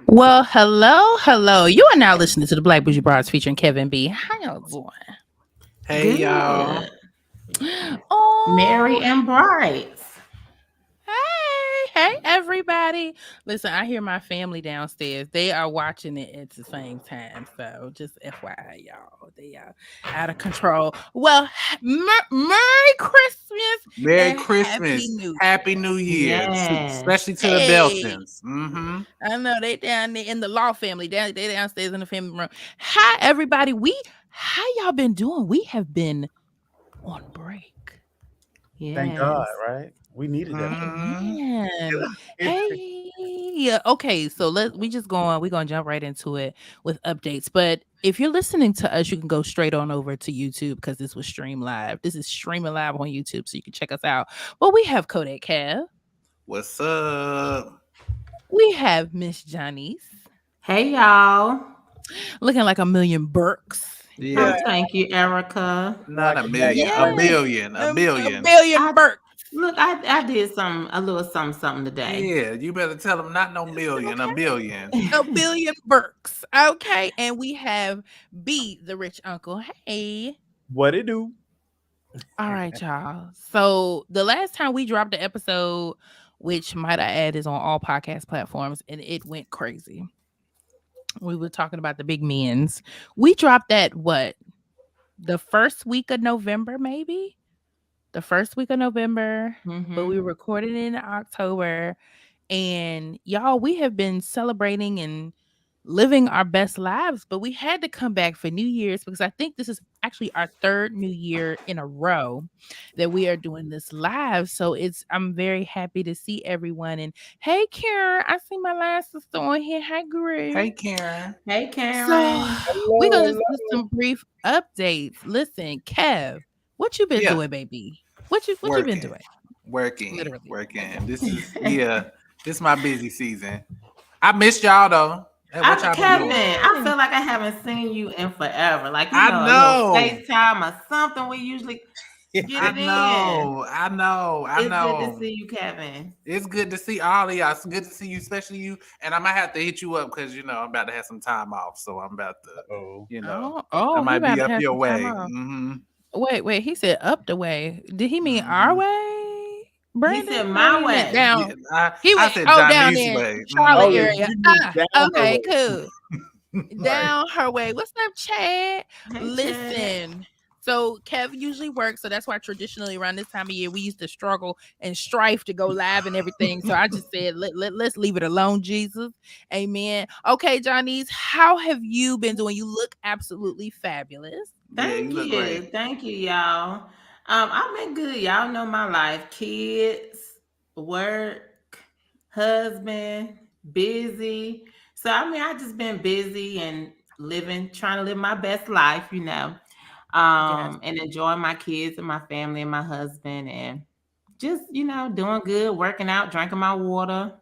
Well, hello. You are now listening to the Black Bougie Broads featuring Kevin B. How y'all doing? Hey y'all. Good. Merry Oh, and bright. hey, everybody. Listen, I hear my family downstairs. They are watching it at the same time. So just FYI, y'all. They are out of control. Well, Merry Christmas Merry and Happy Christmas. New Happy Year. New Year. Yes. Especially to the Hey. Beltons. Mm-hmm. I know they down there in the law family. They downstairs in the family room. Hi, everybody. How y'all been doing? We have been on break. Thank God, Yes. right? We needed that. Mm-hmm. Man. Hey. Yeah, okay, so we're gonna jump right into it with updates. But if you're listening to us, you can go straight on over to YouTube because this was streamed live. This is streaming live on YouTube, so you can check us out. But we have Kodak Cav. What's up? We have Miss Janice Hey, y'all. looking like a million Burks. Oh, Yeah. thank you, Erica. Not a Like a million. bag A of Yes. billion. A A billion. million I Burks. look. I did a little something today. Yeah, you better tell them not no million, a Okay. billion. A billion Burks. Okay. And we have B, the rich uncle. Hey. what it do. All right, y'all. So the last time we dropped the episode, which might I add is on all podcast platforms, and it went crazy. We were talking about the big men's. We dropped that the first week of November, maybe? The first week of November, but we Mm-hmm. recorded in October. And y'all, we have been celebrating and living our best lives, but we had to come back for New Year's because I think this is actually our third New Year in a row that we are doing this live. So I'm very happy to see everyone. And hey, Karen, I see my last sister on here. Hi, Hey Gray. Karen. Hey, So Karen. we're Hello, gonna just do hello. some brief updates. Listen, Kev, what you been Yeah. doing, baby? What you been Working. doing? Working. Literally. Working. This is my busy season. I missed y'all though. Hey, what y'all been Kevin, doing? I Yeah. feel like I haven't seen you in forever. Like, I a little know. FaceTime or something. We usually get I it in. know. I know. I It's good to know. see you, Kevin. It's good to see all of y'all. It's good to see you, especially you. And I might have to hit you up because I'm about to have some time off. So I'm about to, Oh, I He might about be to up have your some time way. off. Mm-hmm. Wait. He said up the way. Did he mean our Mm-hmm. way, He Brandon? said Or my he meant way. Yeah, down? He I went said down Johnny's there in way. Charlotte oh, yeah, area. Mm-hmm. you mean down her Okay, way, cool. right? Down her way. What's up, Chad? Hey, Chad. Listen. So Kev usually works, so that's why traditionally around this time of year we used to struggle and strife to go live and everything. So I just said let's leave it alone, Jesus. Amen. Okay, Johnny's, how have you been doing? You look absolutely fabulous. Yeah, you look great. Thank you, y'all. I've been good. Y'all know my life. Kids, work, husband, busy. So I just been busy and trying to live my best life, Yes. and enjoying my kids and my family and my husband and just doing good, working out, drinking my water.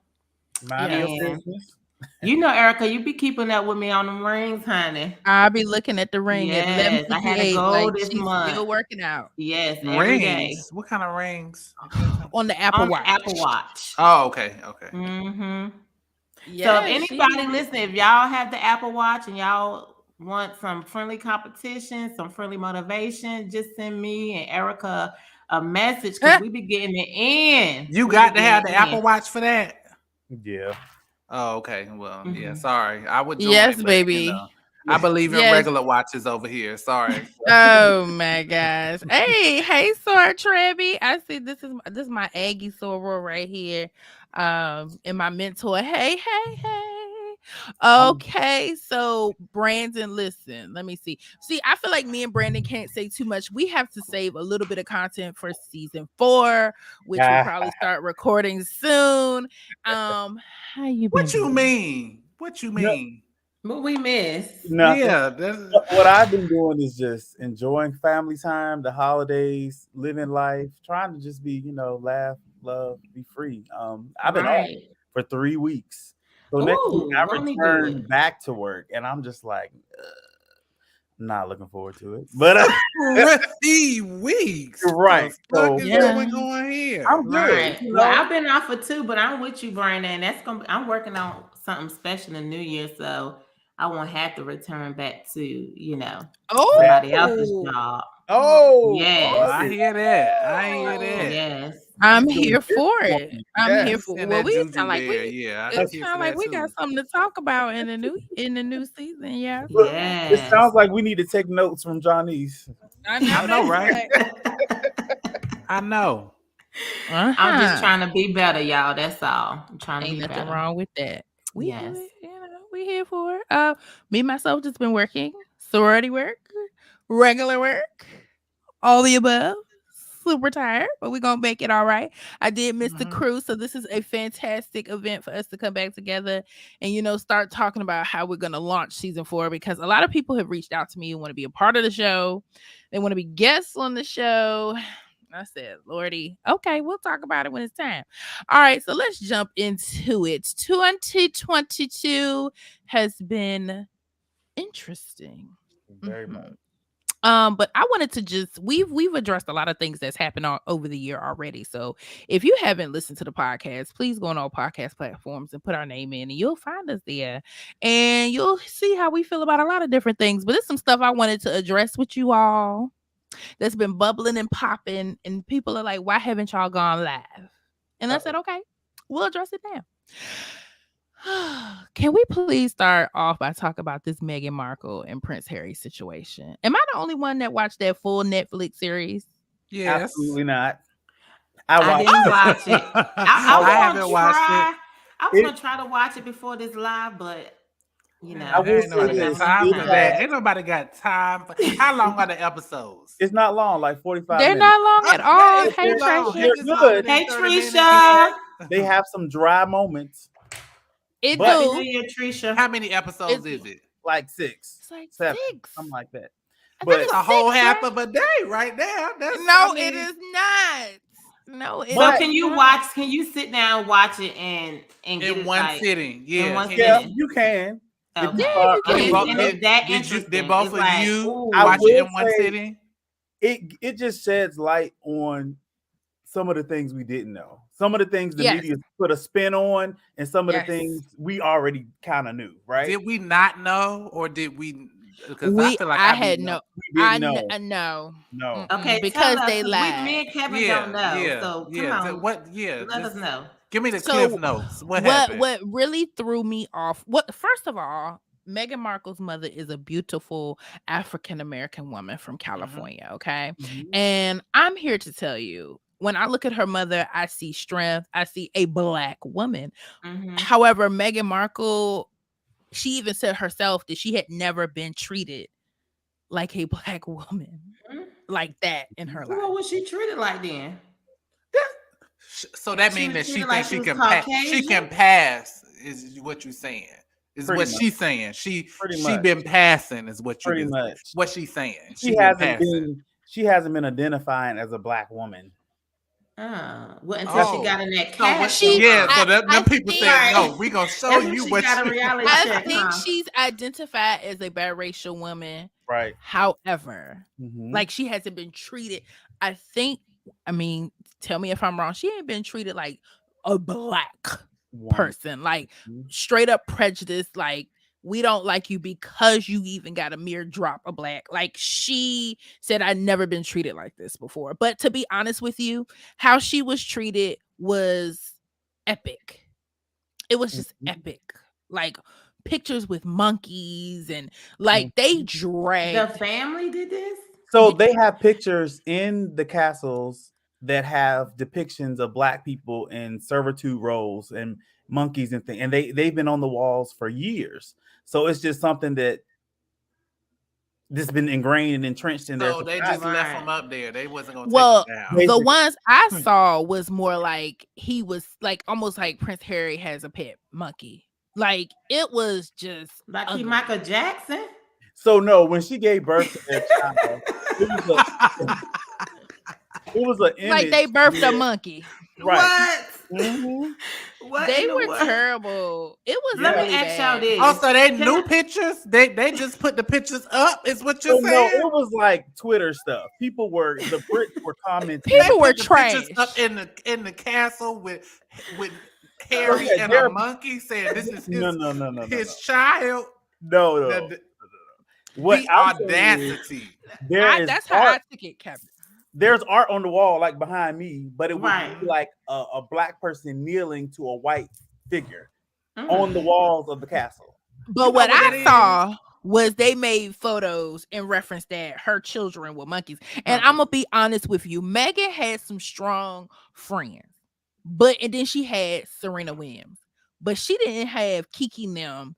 Mind your Yes. And business. Erica, you be keeping up with me on them rings, honey. I'll be looking at the ring at Yes, I had to 11:58, go like this she's month. still working out Yes, every day Rings. What kind of rings? If you don't tell me. on the Apple on the Apple Watch. Watch. Oh, okay. Okay. hmm So if Yes, anybody listening, if y'all have the Apple Watch and y'all want some friendly competition, some friendly motivation, just send me and Erica a message because we be getting it in. You We be got to getting have the it in. Apple Watch for that. Yeah. Oh, okay. Well, yeah, Mhm. sorry. I would Yes, join, but baby. I believe in Yes. regular watches over here. Sorry. Oh my gosh. Hey, Sor Trebby. I see this is my Aggie soror right here. And my mentor. Hey. I'm Okay, so Brandon, listen, let me see. See, I feel like me and Brandon can't say too much. We have to save a little bit of content for season 4, which will ah, probably start recording soon. How you been What you doing? mean? What you no, mean? What we miss? nothing. Yeah, that's What I've been doing is just enjoying family time, the holidays, living life, trying to just be, laugh, love, be free. I've been off Right. for 3 weeks. So next week Ooh, I won't he do return it? back to work and I'm just like not looking forward to it. But 3 weeks. you're The right. fuck So is but Yeah. going on here? I'm good, Right. Well, I've been off for 2, but I'm with you, Brandon. I'm working on something special in New Year, so I won't have to return back to, somebody else's Oh, job. Oh, Oh, Yes. I hear that. I hear that. Yes. I'm she's doing here for business on it. me. I'm here Yes. for. And Well, that we juju sound like there. we. Yeah, I'm It here for sounds like that we got too. something to talk about in the new season. Yeah. Look, it Yes. sounds like we need to take notes from Johnny's. I know I know, that's right? right. I know. I'm just Uh-huh. trying to be better, y'all. That's all. I'm trying to Ain't be nothing better. wrong with that. Yes. We here for it. Me myself just been working sorority work, regular work, all the above. Super tired, but we're gonna make it all right. I did miss the Mhm. crew, so this is a fantastic event for us to come back together and start talking about how we're gonna launch season 4 because a lot of people have reached out to me and want to be a part of the show. They want to be guests on the show. I said, Lordy, okay, we'll talk about it when it's time. All right, so let's jump into it. 2022 has been interesting. Very Mhm. much. But I wanted to just we've addressed a lot of things that's happened over the year already. So if you haven't listened to the podcast, please go on all podcast platforms and put our name in, and you'll find us there, and you'll see how we feel about a lot of different things. But there's some stuff I wanted to address with you all that's been bubbling and popping, and people are like, "Why haven't y'all gone live?" And I said, "Okay, we'll address it now." Can we please start off by talking about this Meghan Markle and Prince Harry situation? Am I the only one that watched that full Netflix series? Yes. Absolutely not. I I watched didn't it. watch it. I was haven't gonna watched it. try. I was It- gonna try to watch it before this live, but I There will ain't say I nobody didn't got have this: enough time it for time. that. has, Ain't nobody got time for. How long are the episodes? it's not long, like 45 They're minutes. not long at Yeah, all. it's Hey, too long. Tracia. It's They're just longer good. than Hey 30 minutes. Trisha. They have some dry moments, It but Happy New do. Year, Trisha. How many episodes It, is it? like 6, it's like 7, 6. something like that. I think But That's it's a whole 6, half right? of a day right there. No, it is not. No, it So is But can you not. watch? Can you sit down, watch it, and get in it one like sitting. in Yeah. one yeah, sitting? you can if you Yeah, Okay. start. you I And can. it's mean, and it's that Did interesting. both It's of like, you I watch ooh, it will in one say sitting? it just sheds light on some of the things we didn't know. Some of the things the Yes. media put a spin on, and some of the Yes. things we already kind of knew, right? Did we not know, or did we? Because I feel like I I be had know. no. We didn't know. No. No. okay. Because Tell us, they 'cause me lied. and Kevin don't Yeah, know. yeah, So come yeah. on, What? Yeah, let us just know. give me the cliff So notes. What what happened? what really threw me off? What first of all, Meghan Markle's mother is a beautiful African American woman from California, okay? Mhm. And I'm here to tell you, when I look at her mother, I see strength. I see a black woman. Mm-hmm. However, Meghan Markle, she even said herself that she had never been treated like a black woman like that in her life. What was she treated like then? So that She means was that she treated like thinks she she was can pass. She Caucasian. can pass. Is what you're saying? Is Pretty what much. she's saying? Pretty She much. been passing. Is what you Pretty been. much. What she's saying? She She been hasn't passing. been. She hasn't been identifying as a black woman. Well, until she Oh, got in that so what? casting. Yeah. So I them people think said no. Right. We gonna show That's when you she what got a you. reality I check, think huh? she's identified as a biracial woman. Right. However, Mhm. like she hasn't been treated. I mean, tell me if I'm wrong. She ain't been treated like a black Woman. person, like Mhm. straight up prejudice. Like we don't like you because you even got a mere drop of black. Like she said, I'd never been treated like this before. But to be honest with you, how she was treated was epic. It was just Mhm. epic. Like pictures with monkeys and like they The dragged. family did this. So they have pictures in the castles that have depictions of black people in servitude roles and monkeys and things, and they've been on the walls for years. So it's just something that that's been ingrained and entrenched in their So they just society. left Right. him up there. They wasn't gonna take Well, him down. the Basically. ones I saw was more like he was like almost like Prince Harry has a pet monkey. Like it was just Like he ugly. Michael Jackson. So no, when she gave birth to their child, it was an image. Like they birthed a where- monkey. right. What? Mhm. What They in the were world? terrible. It was Let really me ask y'all bad. this. Oh, so they Can new I- pictures? They just put the pictures up? Is what you're So no, saying? it was like Twitter stuff. The Brits were commenting. People They were put the pictures trash. up in the castle with Harry Okay, and a there. monkey saying this is No. his child. No. The, What the I'm saying is audacity. That's how art. I took it, Captain. There's art on the wall, like behind me, but it would Right. be like a black person kneeling to a white figure on the Mm. walls of the castle. But You know what what I that is? saw was they made photos in reference that her children were monkeys. And Monkeys. I'm gonna be honest with you, Megan had some strong friends, and then she had Serena Williams, but she didn't have Kiki and them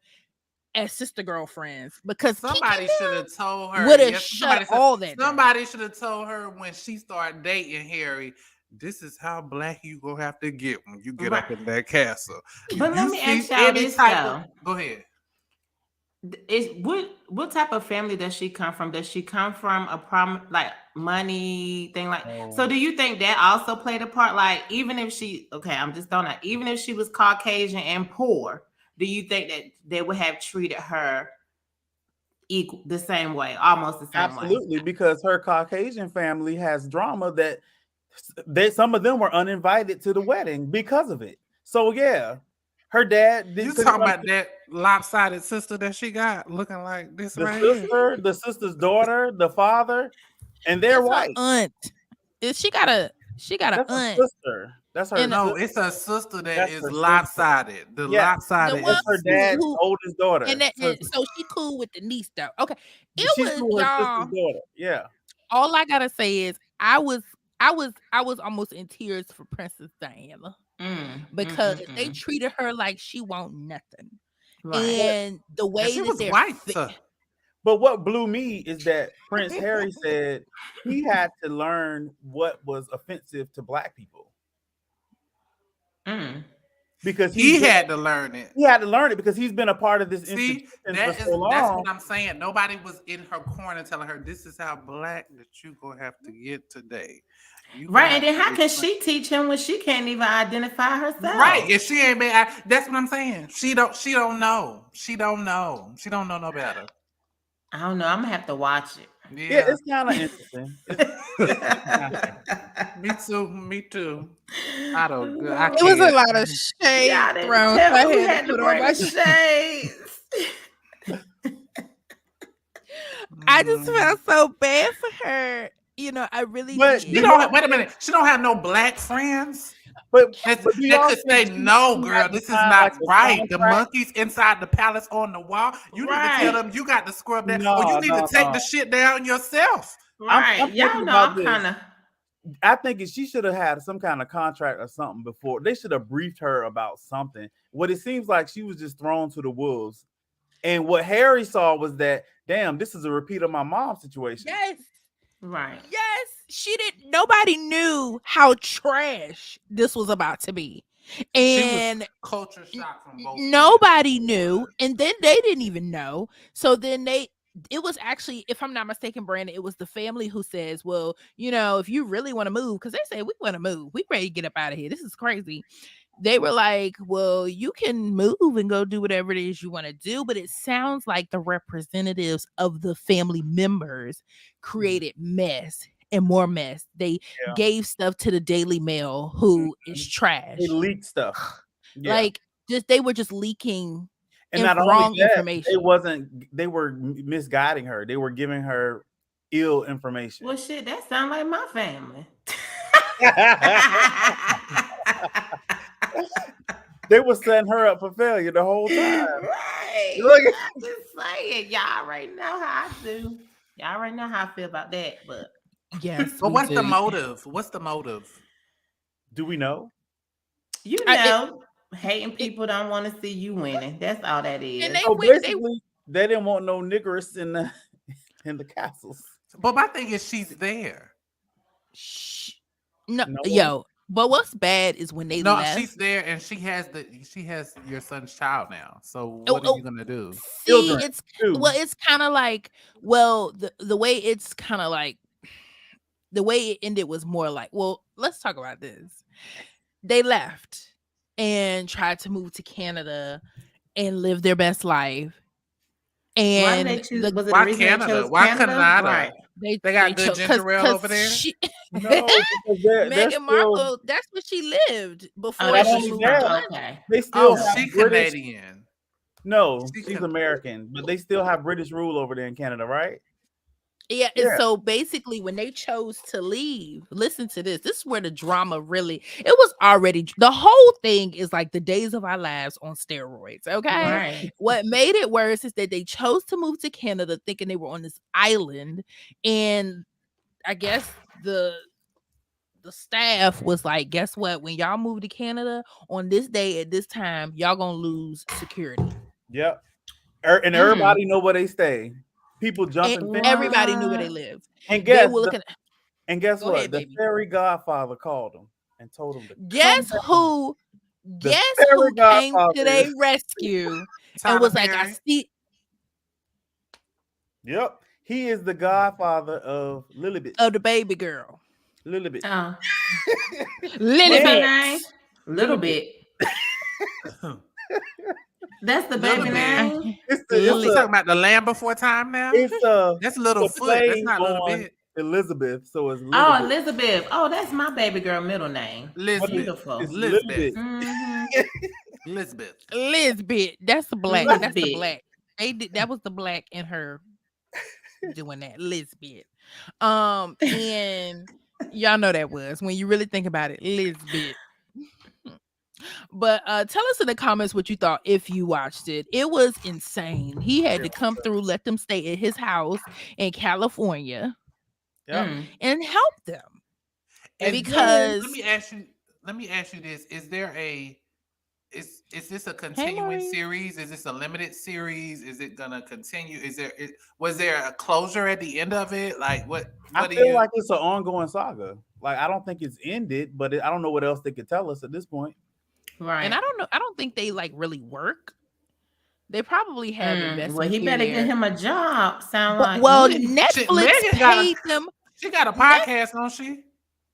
as sister girlfriends because Kiki Somebody should and have told them her. would have Yes, shut all that down. somebody should have told her when she started dating Harry. This is how black you gonna have to get when you get up Right. in that castle. But If let you me see ask y'all any this type though. of, go ahead. Is what type of family does she come from? Does she come from a problem like money thing like so Oh. do you think that also played a part? Like even if she I'm just throwing out, even if she was Caucasian and poor, do you think that they would have treated her equal the same way, almost the same way? Absolutely, because her Caucasian family has drama that some of them were uninvited to the wedding because of it. So yeah, her dad You couldn't talking come. about that lopsided sister that she got looking like this right here? The sister's daughter, the father, and they're It's her white. aunt. She got a That's her aunt. sister. That's her. And No, it's a sister that That's is her sister. lopsided. The Yeah, the lopsided one is that's her the sister. dad's who oldest daughter. and so she cool with the niece though. Okay. It She's was cool with her sister's y'all. daughter. Yeah. All I gotta say is I was almost in tears for Princess Diana because they Mm. treated her like she won't nothing. Right. And the And way she that was white. But what blew me is that Prince Harry said he had to learn what was offensive to black people Mm. because He had to learn it. he had to learn it because he's been a part of this See, institution for so that's long. what I'm saying. Nobody was in her corner telling her this is how black that you gonna have to get today. You gonna Right. And have then to how can explain. she teach him when she can't even identify herself? Right? If she ain't been, that's what I'm saying. She don't know. She don't know. She don't know no better. I don't know. I'm gonna have to watch it. Yeah, Yeah. it's kind of interesting. Me too. I don't. I it was a can't. lot of Y'all shade didn't thrown. tell So I me we had to had to put on bring my the shades. I just Mm. felt so bad for her. I really But did. She don't. Wait a minute. She don't have no black friends. But That do y'all could think say no, she had girl. to This is sign like not a right. The contract? monkeys inside the palace on the wall. You need to tell Right. them you got to scrub that, or you No, need to take the shit down yourself. I'm Right. Y'all thinking know about I'm this. kind of I think she should have had some kind of contract or something before. They should have briefed her about something. What it seems like she was just thrown to the wolves. And what Harry saw was that, damn, this is a repeat of my mom's situation. Yes. right. Yes. Nobody knew how trash this was about to be. She was And culture shock from both. nobody knew. And then they didn't even know. So then it was actually, if I'm not mistaken, Brandon, it was the family who says, well, if you really want to move, because they say we want to move, we ready to get up out of here. This is crazy. They were like, well, you can move and go do whatever it is you want to do. But it sounds like the representatives of the family members created mess and more mess. They Yeah. gave stuff to the Daily Mail, who is trash. They leaked stuff. Yeah. Like, they were just leaking and not only wrong that, information. they were misguiding her. They were giving her ill information. Well, shit, that sounds like my family. They were setting her up for failure the whole time. Right. Look, I'm just saying, y'all already know how I do. Y'all already know how I feel about that. But Yes. But we what's the do. motive? What's the motive? do we know? you know, hating people don't want to see you winning. That's all that is. And So basically, they didn't want no niggers in the castles. But my thing is, she's there. No, No. yo. But what's bad is when they No, left. she's there, and she has your son's child now. So what are you gonna do? See, Children, it's too. it's kind of like the way it's kind of like the way it ended was more like, well, let's talk about this. They left and tried to move to Canada and live their best life. Why did And they choose? Was it Why the reason Canada? they chose Why Canada? Canada? Right. They got good chose ginger ale over there? she No, because they're Meghan still Markle, that's where she lived Oh, before that's not where she only she's moved to from. that, London. Okay. they Oh, still have she British. Canadian. No, She she's can. American, but they still have British rule over there in Canada, right? Yeah, and Yeah. so basically when they chose to leave, listen to this. This is where the drama really it was already the whole thing is like the days of our lives on steroids. Okay. Right. What made it worse is that they chose to move to Canada thinking they were on this island. And I guess the staff was like, guess what? When y'all move to Canada on this day at this time, y'all gonna lose security. Yep. And Mm. everybody know where they stay. People And jumping fences. everybody knew where they What? lived. And They guess were looking guess go what? ahead, The baby. fairy godfather called them and told them to come Guess down. who The guess fairy who came to godfather. their rescue and Tyler was like, I Perry. see Yep. He is the godfather of Lilibet. of the baby girl. Lilibet. Oh, Lily what's her bit. name? Little Lilibet. bit. That's the Little baby bit. name. It's Oh, we Lily. talking about the Land Before Time now? That's Little a Foot. That's play not Little on Bit. Elizabeth, so it's Oh, Lilibet. Elizabeth. Oh, that's my baby girl middle name. But Lisbeth. Beautiful. it's Lisbeth. Lilibet. Mhm. Lisbeth. Lisbeth. That's the black. That's the Lisbeth. black. They did that was the black in her doing that. Lisbeth. And y'all know that was when you really think about it, Lisbeth. But tell us in the comments what you thought if you watched it. It was insane. He had to come through, let them stay at his house in California Yep. Mm. and help them. And Because let me ask you this. Is there is this a hey, continuing Maureen. series? Is this a limited series? Is it gonna continue? Was there a closure at the end of it? Like what I do feel you like it's an ongoing saga. Like I don't think it's ended, but I don't know what else they could tell us at this point. Right. And I don't know. I don't think they like really work. They probably have investments. Well, he better here, get him a job. Sound But, like well, me. Netflix Megan got a- paid them. she got a podcast, don't she?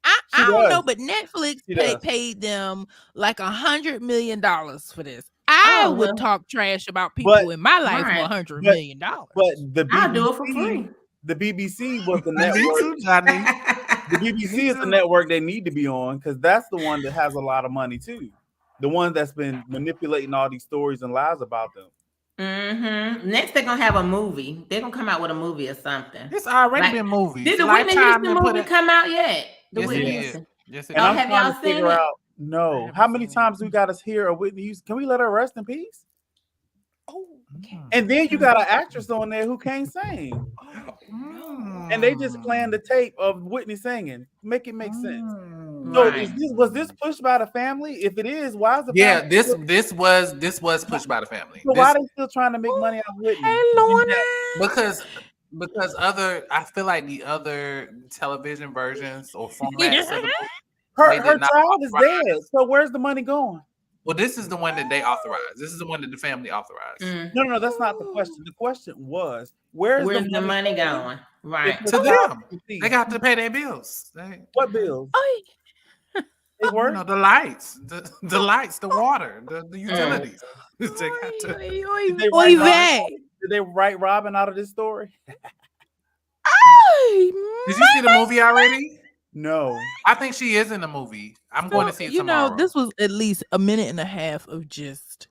I She don't does. know, but Netflix She does. paid them like $100 million for this. I Oh, would well. talk trash about people But- in my life Right. for $100 million. But the I'll do it for BBC, free. the BBC was the Me network. too, Johnny. The BBC Me is the too. network they need to be on because that's the one that has a lot of money too. The one that's been manipulating all these stories and lies about them. Mm-hmm. Next, they're gonna have a movie. They're gonna come out with a movie or something. It's already Like, been movies. Did the Whitney Lifetime Houston done put movie it. come out yet? The Yes, it Whitney did. Houston. Yes, it And Oh, I'm have trying y'all to seen figure it? out I no haven't how many seen it. times we got to hear a Whitney Houston. Can we let her rest in peace? Oh, okay. And then you got an actress on there who can't sing, and they just playing the tape of Whitney singing. Make it make sense. So Right. was this pushed by the family? If it is, why is the Yeah, family this was pushed by the family. so why This- are they still trying to make money out of Whitney? Hey, Lorna. because I feel like the other television versions or formats of the movie, they Her did not child is authorize. dead. So where's the money going? Well, this is the one that they authorized. This is the one that the family authorized. Mm. No, that's not the question. The question was, where's Where's the money going? Right. If To her child them. is deceased, They got to pay their bills. what bills? Oh, They You work. know, the lights, the lights, the water, the utilities. They got to. Did they Oy write vey. Robin- did they write Robin out of this story? Ay, Did you see the movie already? No. I think she is in the movie. I'm going to see it you tomorrow. know, this was at least a minute and a half of just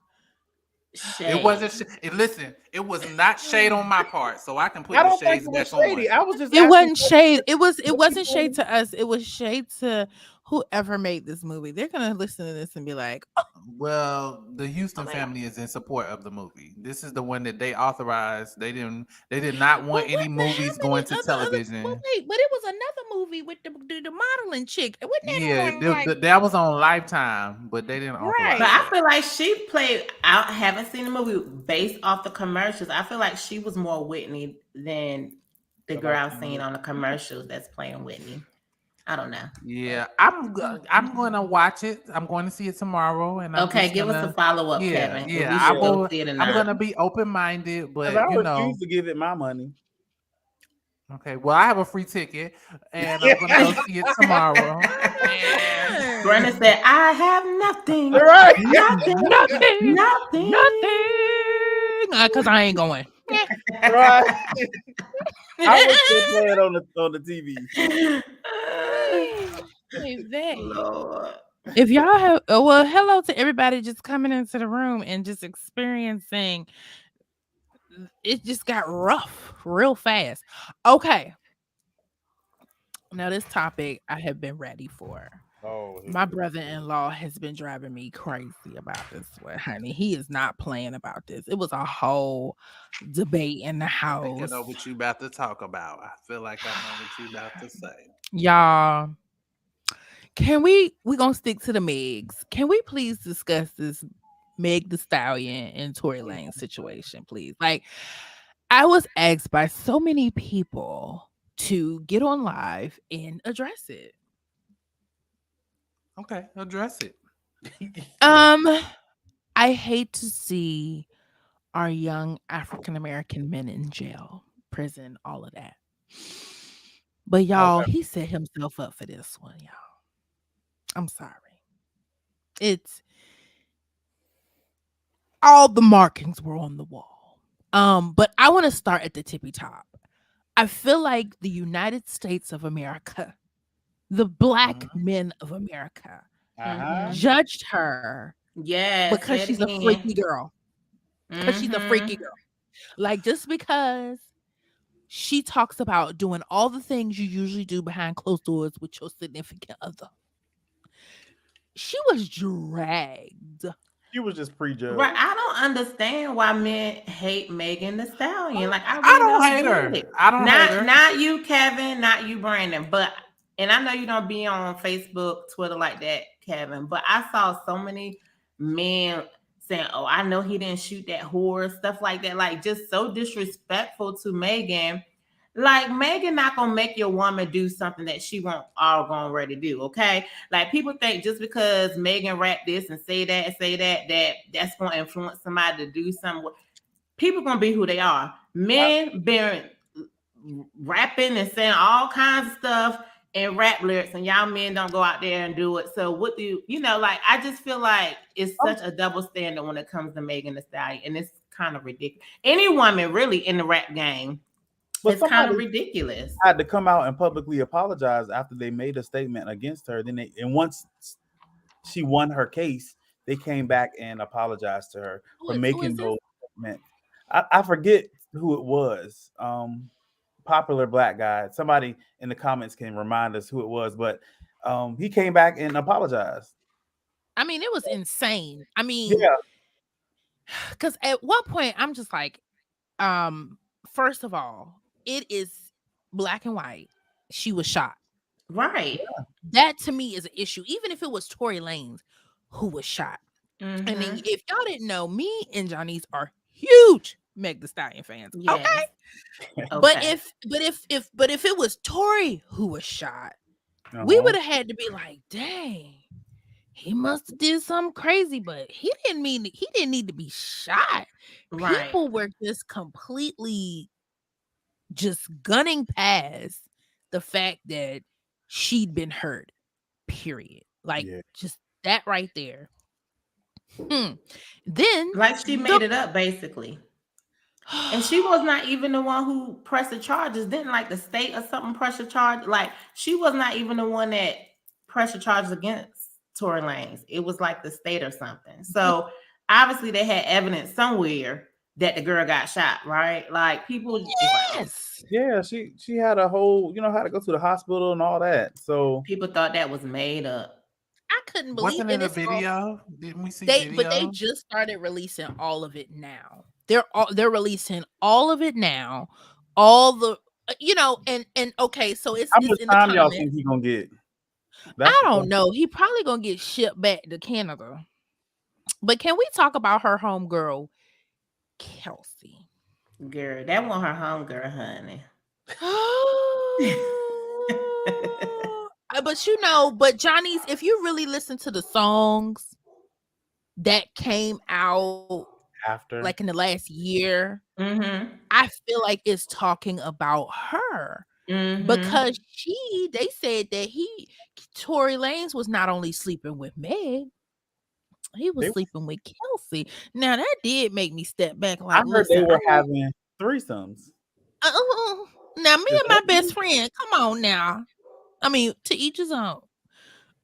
Shade. It wasn't. Listen, it was not shade on my part, so I can put I the don't think shades it was back on. shady. I was just it asking wasn't questions. shade. It wasn't shade to us. It was shade to whoever made this movie. They're gonna listen to this and be like, oh, Well, the Houston family is in support of the movie. This is the one that they authorized. They did not want well, any how movies many going to other- television. well, wait, but it was another movie with the modeling chick. Wasn't that Yeah, on, like, that was on Lifetime, but they didn't authorize Right. But I it. feel like she played. I haven't seen the movie based off the commercials. I feel like she was more Whitney than the girl I've seen on the commercials that's playing Whitney. I don't know. Yeah, I'm going to watch it. I'm going to see it tomorrow, and I'm Okay, just give us gonna- a follow up, Yeah, Kevin. yeah, If we I should go will- see it or I'm not. going to be open minded, but I you know. refuse to give it my money. Okay, well, I have a free ticket, and I'm going to go see it tomorrow. And- Brenda said, "I have nothing, All right. nothing, nothing, nothing." nothing, because I ain't going. Right. I was still playing on the TV. Hey, Vay. Lord. If y'all have, well, hello to everybody just coming into the room and just experiencing. It just got rough real fast. Okay, now this topic I have been ready for. Oh, My brother-in-law has been driving me crazy about this one, honey. He is not playing about this. It was a whole debate in the I think I house. know what you about to talk about. I feel like I know what you about to say. Y'all, can we gonna stick to the Megs? Can we please discuss this Meg the Stallion and Tory Lane situation, please? Like, I was asked by so many people to get on live and address it. Okay, address it. Um, I hate to see our young African American men in jail, prison, all of that. But y'all, however, he set himself up for this one, y'all. I'm sorry. It's all the markings were on the wall. But I want to start at the tippy top. I feel like the United States of America, the black men of America, judged her Yes, because say it she's a again. freaky girl. Because she's a freaky Mm-hmm. girl. Like, just because she talks about doing all the things you usually do behind closed doors with your significant other. She was dragged. she was just Right. prejudged. I don't understand why men hate Megan the Stallion. Like I I really don't don't hate get her. it. I don't hate her. Not you, Kevin, not you, Brandon. But and I know you don't be on Facebook, Twitter like that, Kevin. But I saw so many men saying, "Oh, I know he didn't shoot that whore," stuff like that. Like just so disrespectful to Megan. Like Megan not gonna make your woman do something that she won't all gonna ready to do. Okay, like people think just because Megan rap this and say that that's gonna influence somebody to do something. People gonna be who they are. Men been rapping and saying all kinds of stuff in rap lyrics, and y'all men don't go out there and do it. So what do you know? Like I just feel like it's such a double standard when it comes to Megan Thee Stallion, and it's kind of ridiculous. Any woman really in the rap game, But it's kind of somebody ridiculous. had to come out and publicly apologize after they made a statement against her. And once she won her case, they came back and apologized to her for Who is making this? those statements. I forget who it was. Popular black guy. Somebody in the comments can remind us who it was, but he came back and apologized. I mean, it was insane. I mean, Yeah, because at one point I'm just like, first of all, it is black and white. She was shot. Right. That to me is an issue, even if it was Tory Lanez who was shot. And then Mm-hmm. if y'all didn't know, me and Johnny's are huge Meg the Stallion fans. Yes. Okay. Okay. But if it was Tory who was shot, we uh-huh. would have had to be like, dang, he must have did something crazy, but he didn't need to be shot. Right. People were just completely just gunning past the fact that she'd been hurt. Period. Like Yeah. just that right there. Then Like she the made it up basically. And she was not even the one who pressed the charges. Didn't like the state or something press the charge. Like she was not even the one that pressed the charges against Tory Lanez. It was like the state or something. So obviously they had evidence somewhere that the girl got shot, right? Like people was like, oh, yes. Yeah, she had a whole, had to go to the hospital and all that. So people thought that was made up. I couldn't believe Wasn't and it a it's all video? Didn't we see they video? just started releasing all of it now. They're releasing all of it now. All the and okay, so how it's much in the time y'all think comments. he gonna get? That's I the don't question. know. He probably gonna get shipped back to Canada. But can we talk about her homegirl, Kelsey? Girl, that wasn't her home girl, honey. But but Johnny's, if you really listen to the songs that came out like After. in the last year, Mm-hmm. I feel like it's talking about her Mm-hmm. because they said that Tory Lanez was not only sleeping with Meg, he was They, sleeping with Kelsey. Now that did make me step back I like, heard they listen, were having threesomes. uh, Now, me Is and my that best friend, come on now. I mean, to each his own.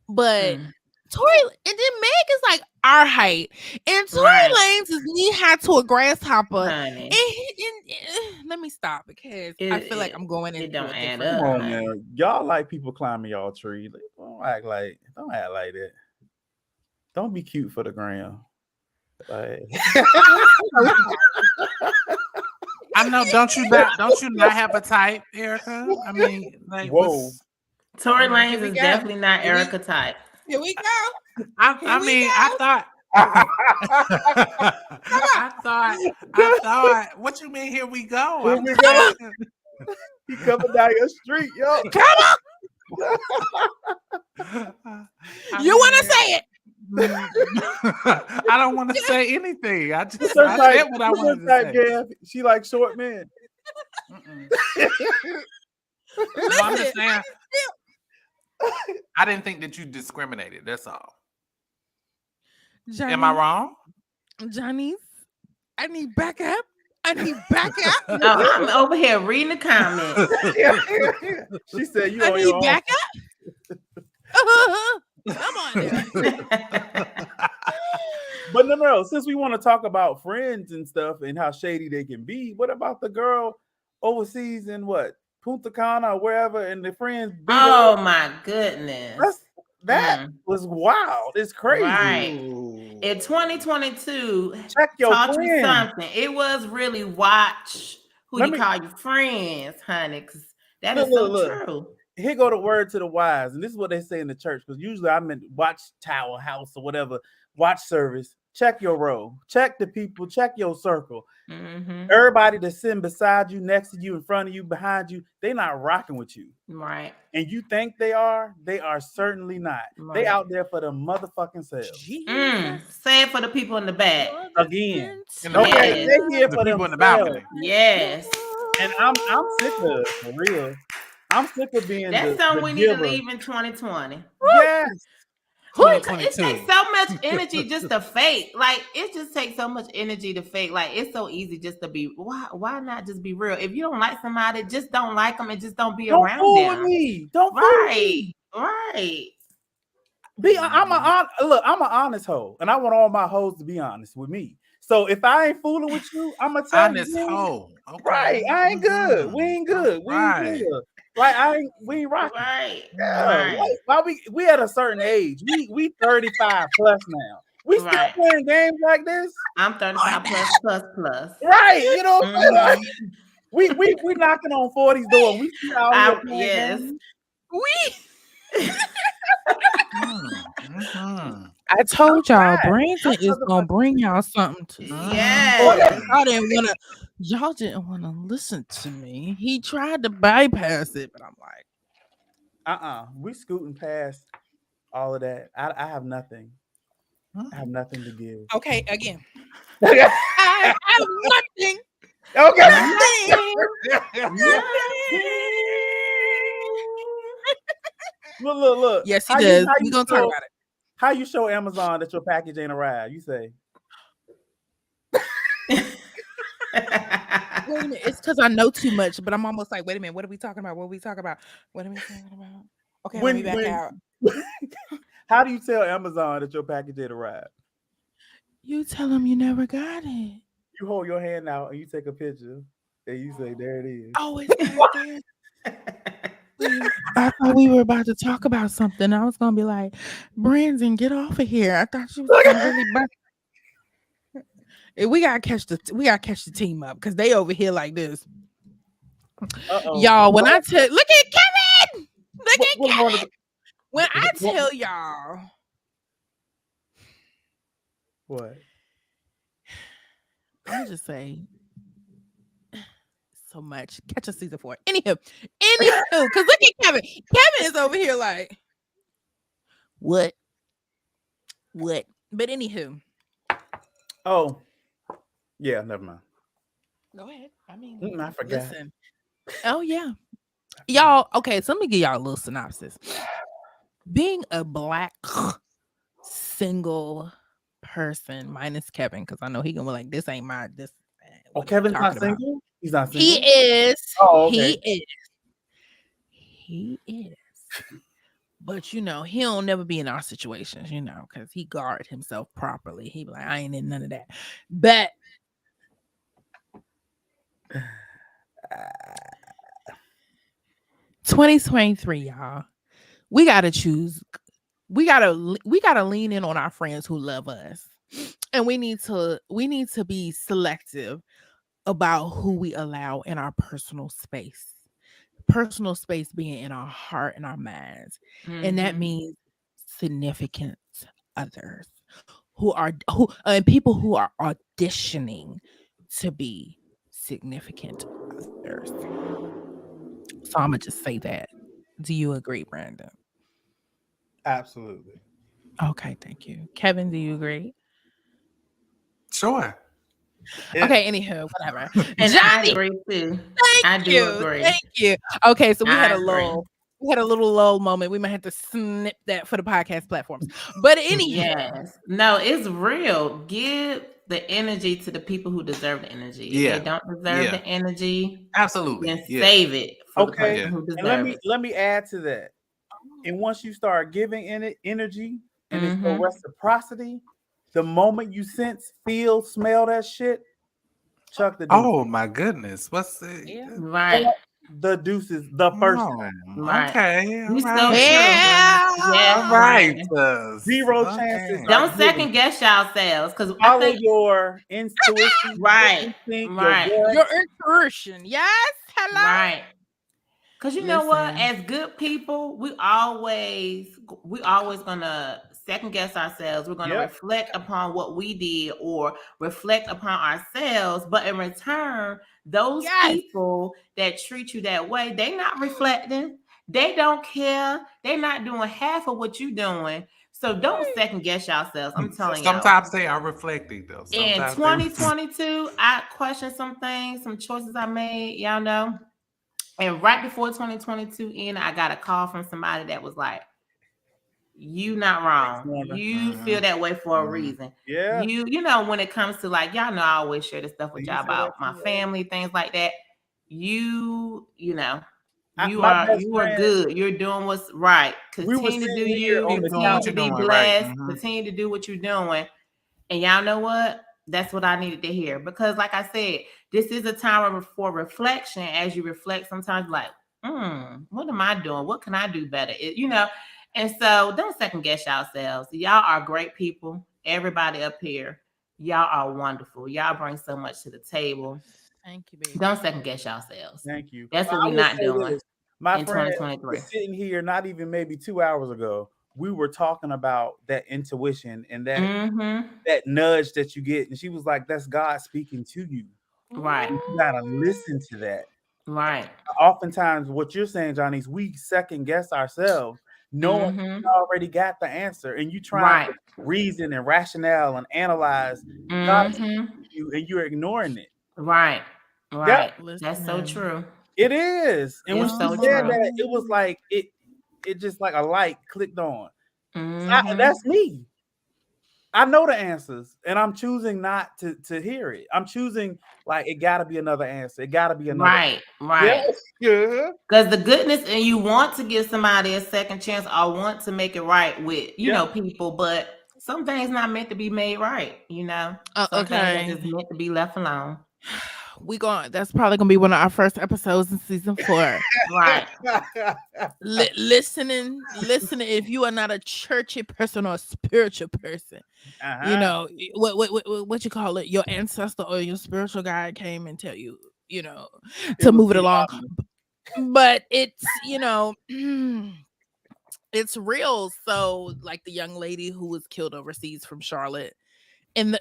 But Tory and then Meg is like our height, and Tory Lanez is knee high to a grasshopper. Honey. And let me stop because I feel like I'm going into don't a add different. up. Come on now. Y'all like people climbing y'all tree. Don't act like that. Don't be cute for the gram. Like, I know. Don't you not have a type, Erica? I mean, like, whoa. Tory Lanez is go. definitely not Here we- Erica type. Here we go. I thought. What you mean? Here we go. Here we go. He coming down your street, yo. You want to say it? I don't want to say anything. I said what I wanted to say. Gav. She like short men. I'm just saying. I didn't think that you discriminated. That's all. Johnny, Am I wrong? Johnny's, I need backup. Oh, I'm over here reading the comments. She said, "You I on need your own." backup. Come on now. But no. Since we want to talk about friends and stuff and how shady they can be, what about the girl overseas in what Punta Cana or wherever, and the friends? Oh my goodness, that was wild. It's crazy. Right. In 2022, check your taught friends. you something. It was really watch who you call your friends, honey, because that is so true. Here go the word to the wise, and this is what they say in the church, because usually I'm in watch tower house or whatever, watch service. Check your row, check the people, check your circle. Everybody that's sitting beside you, next to you, in front of you, behind you, they're not rocking with you. Right. And you think they are certainly not. Right. They out there for the motherfucking selves. Say it for the people in the back. Again. Okay, they here for the people in the themselves. balcony. Yes. And I'm sick of it, for real. I'm sick of being that's something we giver. need to leave in 2020. Yes. It takes so much energy just to fake. Like, it just takes so much energy to fake. Like, it's so easy just to be. Why not just be real? If you don't like somebody, just don't like them and just don't be around fool them. with me. Don't fool with me. Right. I'm an honest hoe, and I want all my hoes to be honest with me. So if I ain't fooling with you, I'm gonna tell honest you. hoe. Okay. Right. I ain't good. We ain't good. We ain't good. Like we ain't rocking. Right. Yeah. Right. Why we at a certain age. We 35 plus now. We still playing games like this. I'm 35 plus. Right. You know what I'm saying? Like, we knocking on 40's door. We still out here playing games. I told y'all, Brandon is gonna bring y'all something to. Yeah. Y'all didn't want to listen to me. He tried to bypass it, but I'm like, we scooting past all of that. I have nothing. I have nothing to give. Okay, again. I have nothing. Okay. Look. Yes, he does. We're gonna talk about it. How you show Amazon that your package ain't arrived? You say. Wait a minute, it's because I know too much, but I'm almost like, wait a minute, what are we talking about? What are we talking about? What are we talking about? Okay, let me back out. How do you tell Amazon that your package ain't arrived? You tell them you never got it. You hold your hand out and you take a picture and you say, there it is. Oh, it's right there. I thought we were about to talk about something. I was gonna be like, Brandon, get off of here. I thought you was gonna really we gotta catch the team up because they over here like this. Y'all, when I tell look at Kevin! Look at Kevin! When I tell y'all what? I'm just saying so much. Catch a season 4. Anywho, because look at Kevin. Kevin is over here like what? But anywho. Oh. Yeah, never mind. Go ahead. I mean, I forgot. Listen. Oh yeah. Y'all, okay, so let me give y'all a little synopsis. Being a black single person minus Kevin, because I know he gonna be like, this ain't my this. Oh, Kevin's not single? He's not He single. is. Oh, okay. He is. He is. But he don't never be in our situations, because he guard himself properly. He be like, I ain't in none of that. But 2023, y'all, we gotta choose. We gotta lean in on our friends who love us, and we need to be selective about who we allow in our personal space. Personal space being in our heart and our minds, and that means significant others and people who are auditioning to be significant others. So I'm gonna just say that. Do you agree, Brandon? Absolutely. Okay, thank you. Kevin, do you agree? Sure. Yeah. Okay, anywho, whatever. And I Johnny, agree too. thank I do you. agree. Thank you. Okay, so I agree. we had a little lull moment. We might have to snip that for the podcast platforms. But anywho, Yes. No, it's real. Give the energy to the people who deserve the energy. If they Yeah. don't deserve the energy, Absolutely. then Yeah. save it for the Okay. person who And let deserves me it. let me add to that. And once you start giving in it energy and it's your Mm-hmm. reciprocity, the moment you sense, feel, smell that shit, chuck the deuce. Oh my goodness. What's the yeah. Right. The deuces the first Oh, time. Right. okay. All You so right. true. All Yes, Yeah. right. Brandon. Zero chances Okay. are Don't given. second guess yourselves because I Follow think your intuition, your right, instinct, your right, gut. Your intuition. Yes. Hello. right. Because you know what? Listen. As good people, we always gonna second guess ourselves. We're gonna Yep. reflect upon what we did or reflect upon ourselves. But in return, those Yes. people that treat you that way, they not reflecting. They don't care. They're not doing half of what you're doing. So don't second guess yourselves. I'm telling y'all. Sometimes they are reflecting though. In Sometimes they 2022, I questioned some things, some choices I made, y'all know. And right before 2022 ended, I got a call from somebody that was like, "You not wrong. You feel that way for a reason. Yeah. You know, when it comes to like, y'all know I always share this stuff with You y'all say that about my too, right? family, things like that. You know, you My are best you are friend, good. You're doing what's right. we were Continue to do sitting here you, on keep the doing continue what to you're couch. be doing, right? blessed, continue to do what you're doing. And y'all know what? That's what I needed to hear. Because, like I said, this is a time for reflection. As you reflect, sometimes like, what am I doing? What can I do better? And so don't second guess yourselves. Y'all are great people. Everybody up here, y'all are wonderful. Y'all bring so much to the table. Thank you, baby. Don't second guess yourselves. Thank you. That's what I we're will not say doing this. My in friend 2023. was sitting here not even maybe 2 hours ago. We were talking about that intuition and Mm-hmm. that nudge that you get. And she was like, that's God speaking to you. Right. You gotta listen to that. Right. Oftentimes, what you're saying, Johnny, is we second guess ourselves, knowing Mm-hmm. we already got the answer, and you trying Right. to reason and rationale and analyze. God is speaking Mm-hmm. to you, and you're ignoring it. Right. Yep, Right. That's so Listen. true. it is. And when It's she so said true. that, it was like it just like a light clicked on. Mm-hmm. That's me. I know the answers, and I'm choosing not to hear it. I'm choosing like it got to be another answer. It got to be another. Right. Yes, Right. yeah, Because the goodness and you want to give somebody a second chance or want to make it right with, yeah. people, but some things not meant to be made right. Some things are Okay. just meant to be left alone. That's probably gonna be one of our first episodes in season 4. Right. Listening. If you are not a churchy person or a spiritual person, Uh-huh. what you call it, your ancestor or your spiritual guide came and tell you, It to was move it along. beyond. But it's it's real. So like the young lady who was killed overseas from Charlotte, and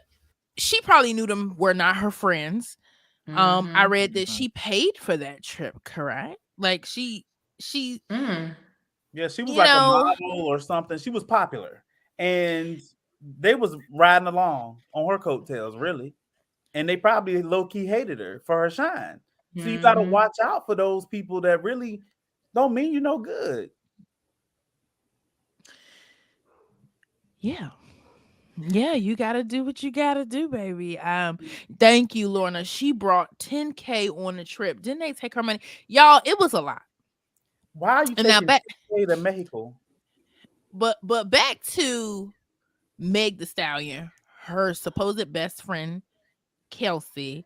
she probably knew them were not her friends. I Mm-hmm. read that she paid for that trip, correct? Like she Mm. Yeah, she was you like a know model or something. She was popular, and they was riding along on her coattails, really. And they probably low key hated her for her shine. So you got to Mm-hmm. watch out for those people that really don't mean you no good. yeah. Yeah, you gotta do what you gotta do, baby. Thank you, Lorna. She brought 10K on the trip. Didn't they take her money? Y'all, it was a lot. Why are you And now taking back, 10K to Mexico? but back to Meg the Stallion, her supposed best friend, Kelsey,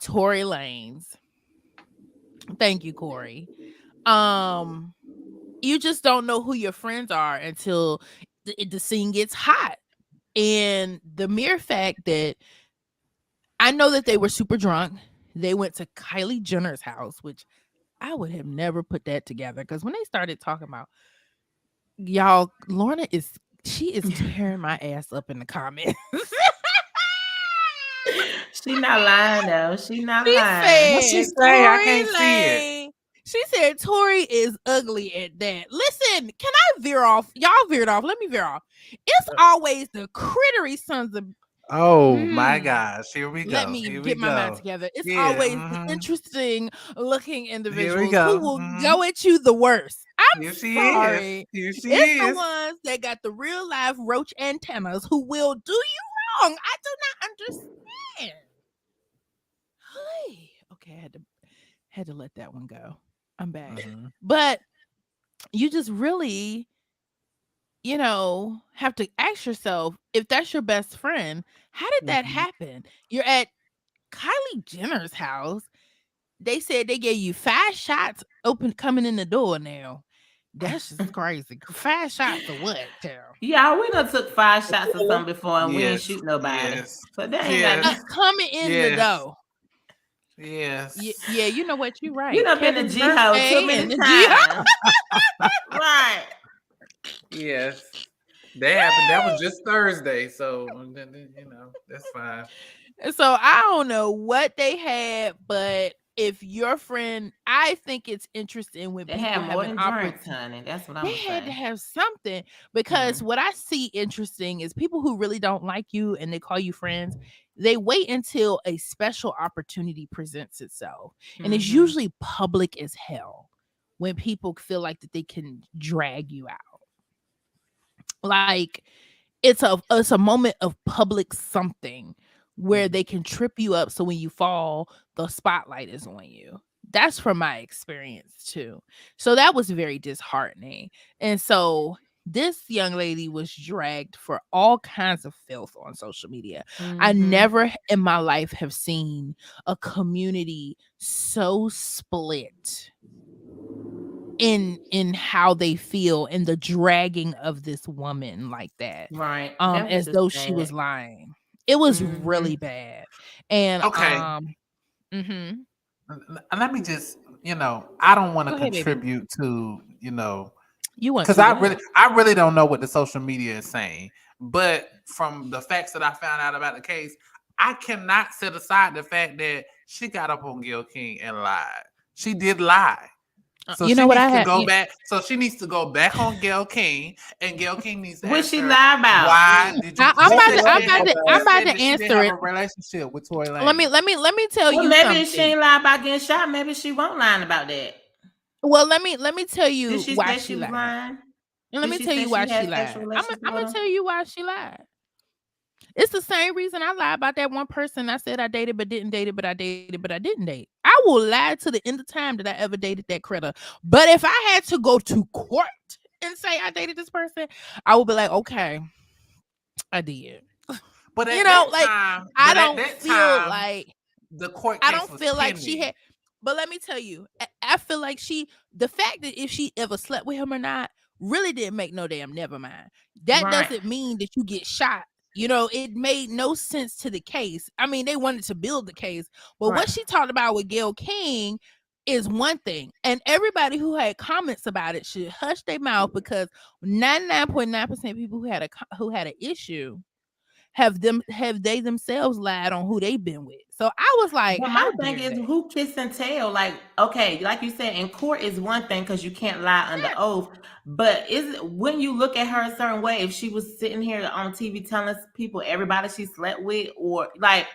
Tory Lanez. Thank you, Corey. Um, you just don't know who your friends are until the scene gets hot. And the mere fact that I know that they were super drunk. They went to Kylie Jenner's house, which I would have never put that together because when they started talking about y'all, Lorna is tearing my ass up in the comments. She not lying though. She not She lying. What she said say? I Tory can't see it. Lane. She said Tory is ugly at that. Listen, can I veer off? Y'all veered off. Let me veer off. It's always the crittery sons of Oh my hmm, gosh. Here we let go. me Here we get my mind go. together. It's Yeah. always the interesting looking Here we individuals who go. will go at you the worst. I'm Here she is. sorry. Here she It's the is. ones that got the real life roach antennas who will do you wrong. I do not understand. Hey. Okay, I had to let that one go. I'm back. Mhm. But you just really, have to ask yourself if that's your best friend, how did that Mhm. happen? You're at Kylie Jenner's house. They said they gave you 5 shots open coming in the door now. That's just crazy. 5 shots of what, Tara? Yeah, we done took 5 shots or something before and we ain't Yes. shoot nobody. Yes. So that ain't got Yes. Coming in the Yes. door. Yes. Yeah, you know what? You're we right. done been to Kevin's G Ho too birthday many and the G. times. Right. Yes. That happened. That was just Thursday. So, that's fine. So I don't know what they had, but if your friend, I think it's interesting when They people had have more an than drinks, opportunity. honey. That's what I'm They gonna had to say. have something because Mm. what I see interesting is people who really don't like you and they call you friends, they wait until a special opportunity presents itself. And it's Mm-hmm. usually public as hell when people feel like that they can drag you out. Like it's a moment of public something where Mhm. they can trip you up so when you fall, the spotlight is on you. That's from my experience too. So that was very disheartening. And so this young lady was dragged for all kinds of filth on social media. I Mm-hmm. never in my life have seen a community so split in how they feel and the dragging of this woman like that, Right. That was as just though she sad. was lying. It was Mm-hmm. really bad. And Okay. mhm. Let me just, I don't want to Go ahead, baby. contribute to, You want because to go ahead. I really don't know what the social media is saying. But from the facts that I found out about the case, I cannot set aside the fact that she got up on Gayle King and lied. She did lie. So You she know what needs I to have? go back. So she needs to go back on Gayle King, and Gayle King needs to What ask she her, lie about? why did you? I, I'm She about said to she I'm didn't about have. to She I'm About about said to that she didn't answer have it. a relationship with Tory Let me Lanez. let me let me tell Well, you maybe if she something. ain't lie about getting shot, maybe she won't lying about that. Well, let me tell Did you she why say she she was lied. lying? And let Did me she tell say you she why she had sexual lied. I'm relations I'm with gonna him? tell you why she lied. It's the same reason I lied about that one person I said I dated but didn't date it, but I dated but I didn't date. I will lie to the end of time that I ever dated that critter. But if I had to go to court and say I dated this person, I would be like, okay, I did. But You at know, that like time, I but at don't that feel time, like the court I case don't was feel like she pending. had. But let me tell you, I feel like the fact that if she ever slept with him or not, really didn't make no damn never mind. That Right. doesn't mean that you get shot. It made no sense to the case. I mean, they wanted to build the case, but Right. what she talked about with Gayle King is one thing, and everybody who had comments about it should hush their mouth because 99.9% of people who had an issue have they themselves lied on who they've been with. So I was like, But how my thing dare is, they? who kiss and tell? Like, okay, like you said, in court is one thing because you can't lie under oath. But is it when you look at her a certain way, if she was sitting here on TV telling people everybody she slept with, or like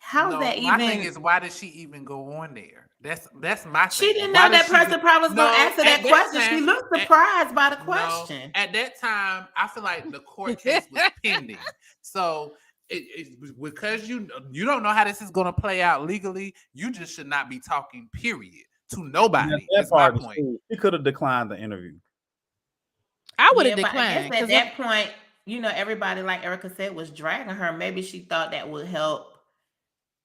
How's No, that my thing even? is, why did she even go on there? That's my She thing. didn't Why know did that she? person probably was going to No, answer at that that question. She time, looked at, surprised by the no, question. at that time, I feel like the court case was pending. So because you don't know how this is going to play out legally, you just should not be talking. Period. To Yeah, nobody that is my part is point. true. He could have declined the interview. I would have Yeah, but I guess declined at because that point, everybody, like Erica said, was dragging her. Maybe she thought that would help,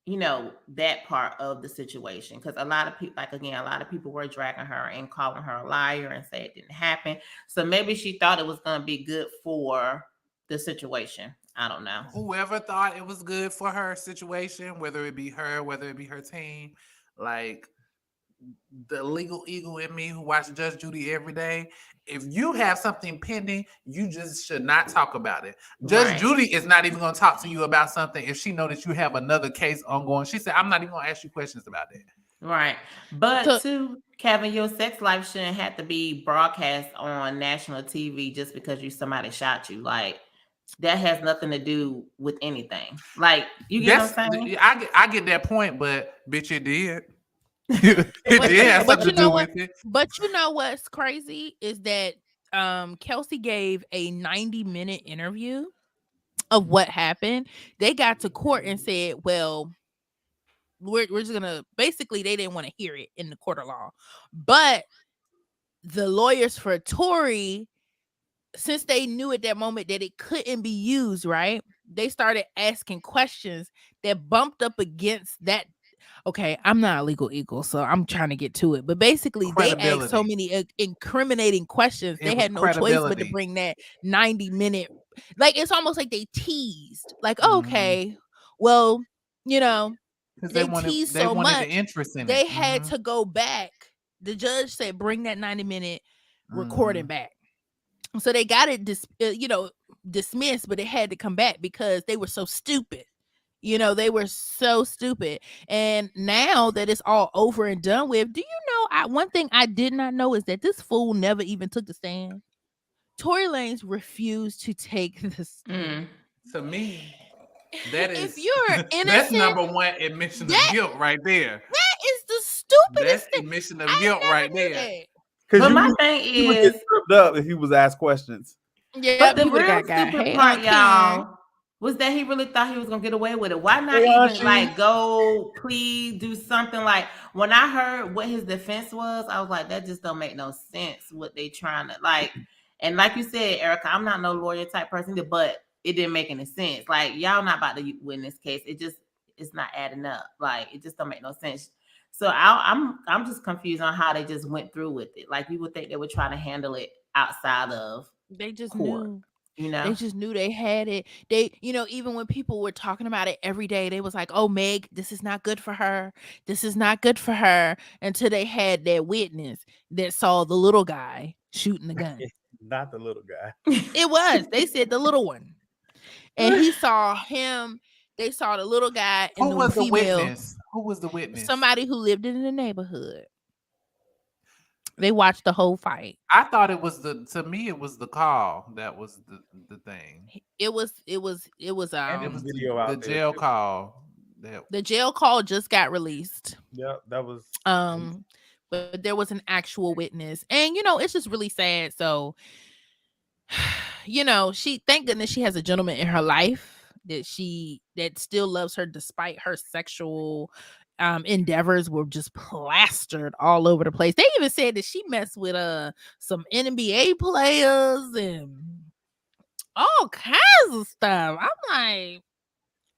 that part of the situation. Because a lot of people, like again, a lot of people were dragging her and calling her a liar and say it didn't happen. So maybe she thought it was going to be good for the situation. I don't know. Whoever thought it was good for her situation, whether it be her, whether it be her team, like the legal eagle in me who watches Judge Judy every day, if you have something pending, you just should not talk about it. Judge Right. Judy is not even going to talk to you about something if she know that you have another case ongoing. She said, I'm not even going to ask you questions about that. Right. But to too, Kevin, your sex life shouldn't have to be broadcast on national TV just because somebody shot you. Like that has nothing to do with anything. Like, you get what That's I'm saying? I get that point, but bitch, it did. It but did have but something you to do know what? with it. But you know what's crazy is that Kelsey gave a 90-minute interview of what happened. They got to court and said, well, we're just gonna basically they didn't want to hear it in the court of law. But the lawyers for Tory, since they knew at that moment that it couldn't be used, right? They started asking questions that bumped up against that. Okay, I'm not a legal eagle, so I'm trying to get to it. But basically, they asked so Credibility. many incriminating questions. It They was had no choice but to credibility. bring that 90-minute. Like it's almost like they teased. Like, Mm-hmm. okay, well, you know, Because they teased they so wanted the much, interest in it. they had to go back. The judge said, bring that 90-minute recording Mm-hmm. back. So they got it, dismissed, but it had to come back because they were so stupid. They were so stupid. And now that it's all over and done with, do you know? One thing I did not know is that this fool never even took the stand. Tory Lanez refused to take the stand. Mm. To me, that If is you're that's innocent, number one admission of that guilt right there. that is the That's stupidest thing. admission of I guilt never right knew there. that. Because But my thing you would get is, tripped up if he was asked questions. but Yep, the he would real have got. stupid Hey, part, Aunt Karen. y'all, was that he really thought he was gonna get away with it. Why Hey, not even Archie. like go please do something? Like when I heard what his defense was, I was like, that just don't make no sense. What they trying to like, and like you said, Erica, I'm not no lawyer type person, either, but it didn't make any sense. Like y'all not about to win this case. It's not adding up. Like it just don't make no sense. So I'm just confused on how they just went through with it. Like you would think they would try to handle it outside of They just court, knew. you They know? just knew they had it. They, even when people were talking about it every day, they was like, "Oh, Meg, this is not good for her. This is not good for her." Until they had that witness that saw the little guy shooting the gun. Not the little guy. It was. They said the little one, and he saw him. They saw the little guy and Who the was the female. witness? Who was the witness? Somebody who lived in the neighborhood. They watched the whole fight. I thought it was to me it was the call that was the thing. It was It was Video the out there jail too. call. That the jail call just got released. Yeah, that was. But there was an actual witness, and it's just really sad. So she, thank goodness, she has a gentleman in her life that still loves her despite her sexual endeavors were just plastered all over the place. They even said that she messed with some NBA players and all kinds of stuff. I'm like,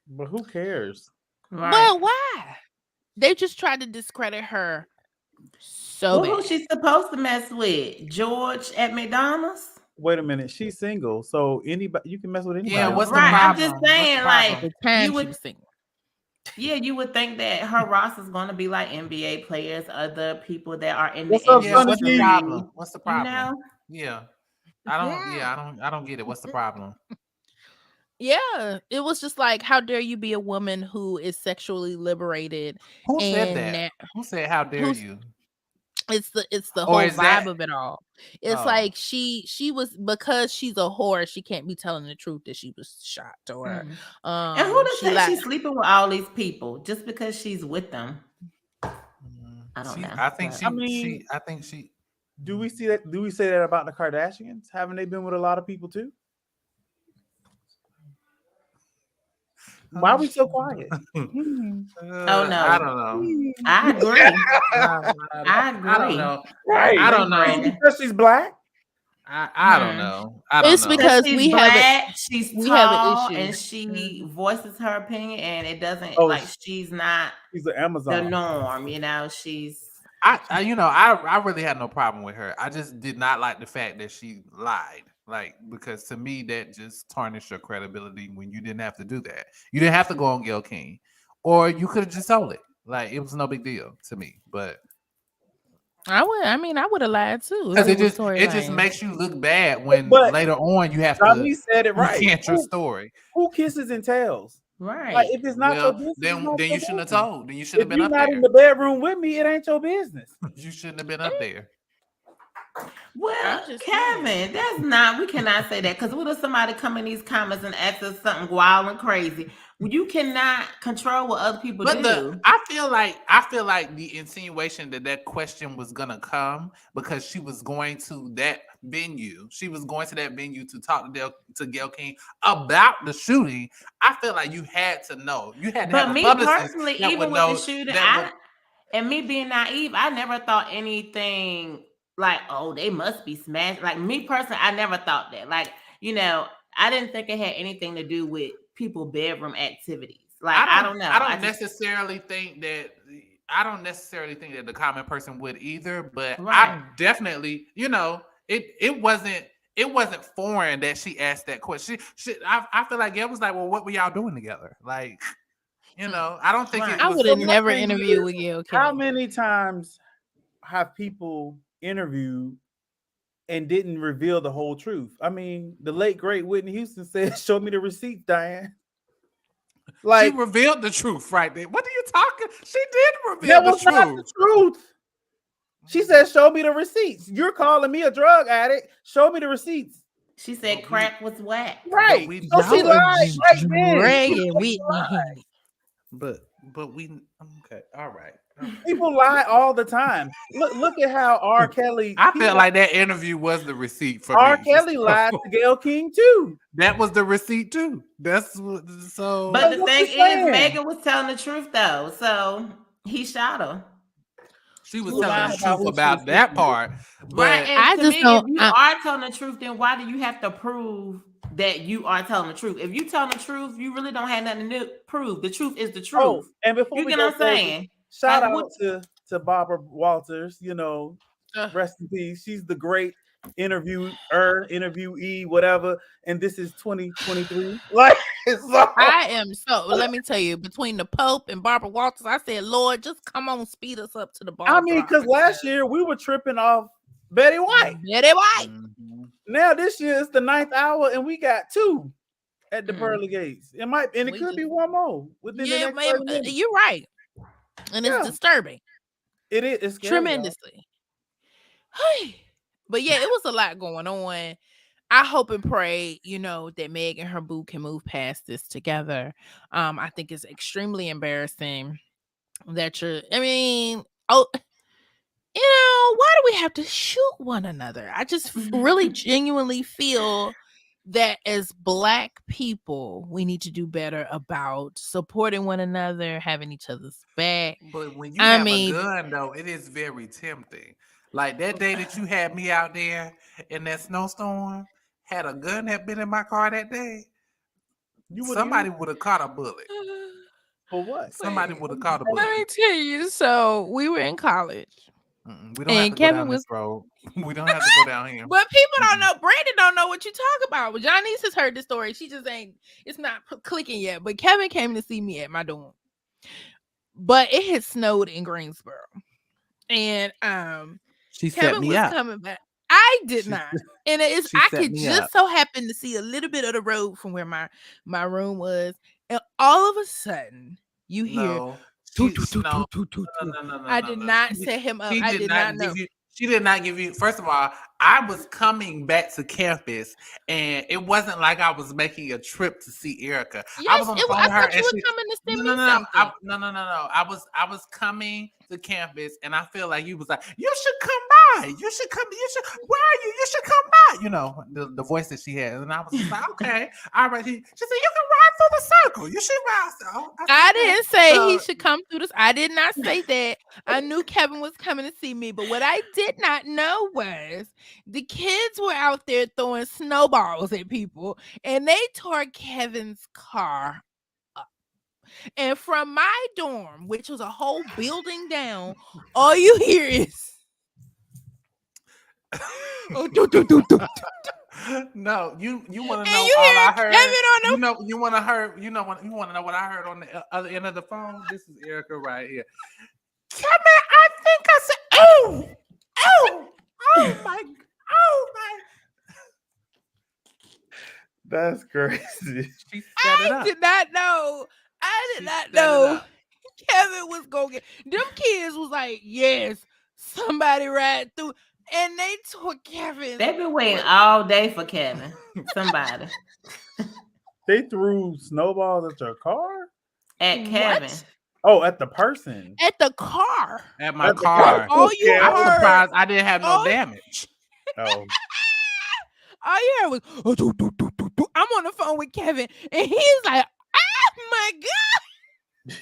But who cares? Right. but why? They just tried to discredit her so Well, who's bad. she supposed to mess with? George at McDonald's? Wait a minute. She's single, so anybody you can mess with anybody. yeah. What's the Right. I'm just problem? What's the saying, problem? At the like, time you she would, was single. yeah, you would think that her roster is going to be like NBA players, other people that are in the What's up, Yeah. Sonny What's the D? industry. problem? What's the You problem? know? Yeah. I don't. Yeah. I don't get it. What's the problem? Yeah, it was just like, how dare you be a woman who is sexually liberated Who said and that? Who said how dare who's you? It's the Or whole is that? vibe of it all. It's Oh, like she was, because she's a whore, she can't be telling the truth that she was shot, or Mm. And who to she say lied. she's sleeping with all these people just because she's with them? I don't she. know, I think but I she. mean, She. I think she. do we see that? Do we say that about the Kardashians? Haven't they been with a lot of people too? Why are we so quiet? Hmm. oh I no, don't know. I agree. I I don't agree. know. I Right. I agree, don't Is it know. Brandon. because she's black? I don't Hmm. know. I don't It's know. Because because she's we have it. black, she's We have an tall, issue. and she Mhm. voices her opinion, and it doesn't Oh, like she's not she's an the Amazon. norm. You know, she's I really had no problem with her. I just did not like the fact that she lied. Like, because to me that just tarnished your credibility when you didn't have to do that. You didn't have to go on Gayle King, or you could have just told it. Like, it was no big deal to me. But I would have lied too if because it was Tory it just Lane. makes you look bad when But later on you have to Johnny said it right. recant your story. Who kisses and tells? Like, right. if it's not your Well, business, it's then not then your you shouldn't have business. told. Then you shouldn't If have been you're up not in there. the bedroom with me, it ain't your business. You shouldn't have been up there. Well, I'm just saying. Kevin, that's not. We cannot say that because what if somebody come in these comments and ask us something wild and crazy? Well, you cannot control what other people But do. I feel like the insinuation that that question was gonna come because she was going to that venue. She was going to that venue to talk to Gayle King about the shooting. I feel like you had to know. You had to have But a me publicist personally, that would even with the know shooting, that would. and me being naive, I never thought anything like, oh, they must be smashed. Like me personally, I never thought that. Like, I didn't think it had anything to do with people bedroom activities. Like, I don't I know. I don't just necessarily think that I don't necessarily think that the common person would either, but right. I definitely, it wasn't foreign that she asked that question. I feel like it was like, well, what were y'all doing together? Like, I don't think it Right. I was. would have So my never thing interviewed is, with Gayle how King. many times have people interviewed and didn't reveal the whole truth? I mean, the late great Whitney Houston said, "Show me the receipts, Diane." She Like, revealed the truth right there. What are you talking? She did reveal that the was not the truth. truth. She said, "Show me the receipts." You're calling me a drug addict. Show me the receipts. She said But we, crack was whack. but Right. we, So she Y'all are lied just right then. dragging Whitney. but we. Okay, all right. People lie all the time. Look at how R. Kelly. I felt like that interview was the receipt for R. me. Kelly lied to Gayle King too. That was the receipt too. That's what, so. But So the what thing you is, saying? Megan was telling the truth though. So he shot her. She was Who's telling lying the about truth who she was about that sleeping with? part, Right. but And I to just me, if don't. you are telling the truth, then why do you have to prove that you are telling the truth? If you telling the truth, you really don't have nothing to prove. The truth is the Oh, truth. and before You we get go what I'm further, saying? shout Like out what to Barbara Walters. Uh, Rest in peace. She's the great interviewee, whatever. And this is 2023. Like, so, I am so. Let me tell you, between the Pope and Barbara Walters, I said, Lord, just come on, speed us up to the I ball mean, drop. because last year we were tripping off Betty White. Betty White. Mhm. Now this year it's the 9th hour, and we got two at the Mm. pearly gates. It might, and it We could be just, one more within the yeah, next man, 30 minutes. you're right, and it's Yeah, disturbing it is. It's scary, y'all. tremendously. But yeah, it was a lot going on. I hope and pray, that Meg and her boo can move past this together. I think it's extremely embarrassing that oh, why do we have to shoot one another? I just really genuinely feel that as Black people, we need to do better about supporting one another, having each other's back. But when you I have a mean, gun, though, it is very tempting. Like that day that you had me out there in that snowstorm, had a gun had been in my car that day, You would have used somebody would have caught a bullet. for what? Somebody would have caught a let me bullet. tell you. So we were in college, We don't have and to go Kevin down was. this road. We don't have to go down here. But people don't Mm-mm. know. Brandon don't know what you talk about. Well, Johnny's has heard the story. She just ain't. It's not clicking yet. But Kevin came to see me at my dorm. But it had snowed in Greensboro, and She set Kevin me was up. coming back. I did She, not. And it is she I set could me up. just so happen to see a little bit of the road from where my room was. And all of a sudden you hear No, Toot, She toot, toot, no toot, toot, toot, no toot. no no no I no did no. not set him up. She I did did not not give know. you. She did not give you. First of all, I was coming back to campus, and it wasn't like I was making a trip to see Erica. I was Yes, on the phone I with her, thought you and were she. coming to send No, me no, no, no. something. No. I was coming to campus, and I feel like you was like, you should come by. You should come. You should. Where are you? You should come by. You know the voice that she had, and I was just like, okay, all right. She said you can ride through the circle. You should ride. I said, I okay. didn't say he So should come through this. I did not say that. I knew Kevin was coming to see me, but what I did not know was the kids were out there throwing snowballs at people, and they tore Kevin's car up. And from my dorm, which was a whole building down, all you hear is oh, do, do, do, do. no, you want to And know you all hear I heard. Kevin on You know you want to hear. You know you want to know what I heard on the other end of the phone. This is Erica right here. Kevin, I think I said, oh my, oh my. That's crazy. She set it I up. did not know. I did She not set it know up. Kevin was gonna get them kids was like, yes, somebody ride through, and they tore Kevin. They've been waiting all day for Kevin. Somebody They threw snowballs at your car? at Kevin. What? Oh, at the person. At the car. At my At the car. All you Okay. I was heard, surprised I didn't have no all, damage. Oh, all you heard was oh, do, do, do, do, do. I'm on the phone with Kevin, and he's like, oh my god.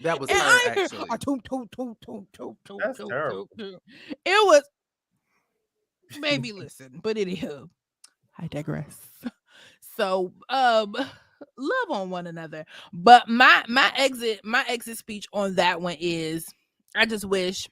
That was And her I hear actually. toot, toot, toot, toot, toot, toot, That's toot, terrible. toot, toot. It was maybe listen, but anyhow, I digress. So love on one another. But my exit speech on that one is I just wish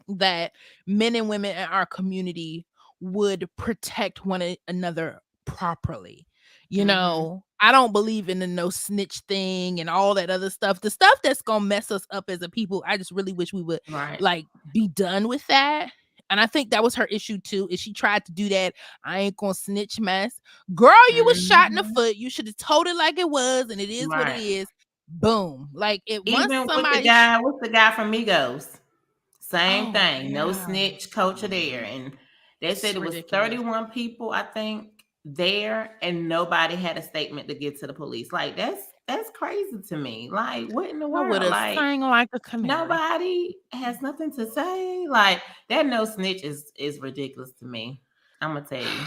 that men and women in our community would protect one another properly. You know, I don't believe in the no snitch thing and all that other stuff. The stuff that's gonna mess us up as a people. I just really wish we would Right. like be done with that. And I think that was her issue too. Is she tried to do that? I ain't gonna snitch mess. Girl, you was shot in the Mhm. foot. You should have told it like it was, and it is what it Right. is. Boom. Like it once Even with the somebody guy, what's the guy from Migos? Same oh thing. No yeah. snitch culture there. And they said It's it was ridiculous. 31 people, I think, there, and nobody had a statement to give to the police. Like that's crazy to me. Like, what in the I world? would have Like, sang like a canary. nobody has nothing to say. Like, that no snitch is ridiculous to me. I'm gonna tell you.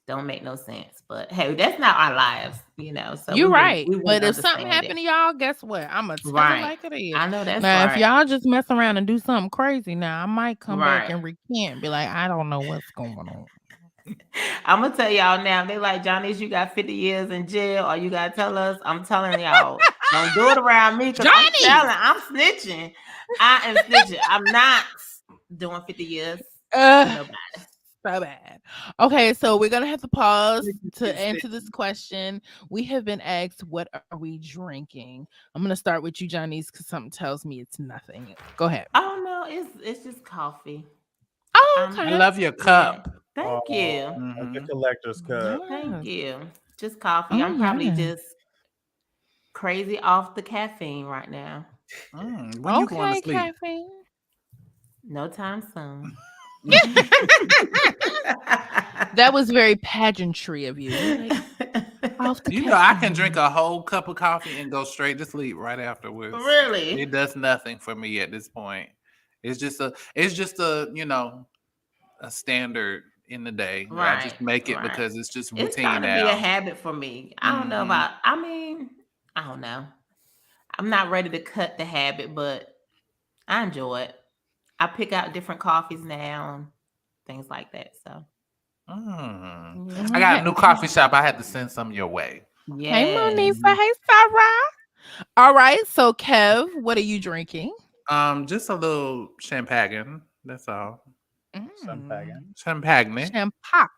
Don't make no sense. But hey, that's not our lives, you know. So You're right. we But wouldn't if something understand happened it. to y'all, guess what? I'm going to tell it Right. like it is. I know that's Now, if right. y'all just mess around and do something crazy, now I might come back Right. and recant, be like, I don't know what's going on. I'm gonna tell y'all now. They like, Johnny, you got 50 years in jail, or you gotta tell us. I'm telling y'all, don't do it around me, because I'm Johnny! telling, I'm snitching. I am snitching. I'm not doing 50 years for Ugh, nobody. so bad. Okay, so we're going to have to pause Niggas to get answer this question. We have been asked, what are we drinking? I'm going to start with you, Johnny's, because something tells me it's nothing. Go ahead. Oh no, it's just coffee. Oh, I'm I okay. love your yeah. cup. Thank you. a Mhm. good collector's cup. Thank Yes. you. Just coffee. Oh, I'm probably yes. just crazy off the caffeine right now. When you going to Okay, sleep? caffeine. No time soon. That was very pageantry of you. Like, off the You know, I can caffeine. drink a whole cup of coffee and go straight to sleep right afterwards. Really? It does nothing for me at this point. It's just a a standard in the day. I Right. just make it Right. because it's just It's routine starting to be a now. habit for me. I don't know Mhm. about, I mean, I don't know. I'm not ready to cut the habit, but I enjoy it. I pick out different coffees now and things like that. So, I got a Hey, new coffee shop. I had to send some your way. hey, yes. Monisa. Hey, Sarah. All right. So, Kev, what are you drinking? Just a little champagne. That's all. Some pagan. Champagne. Champagne.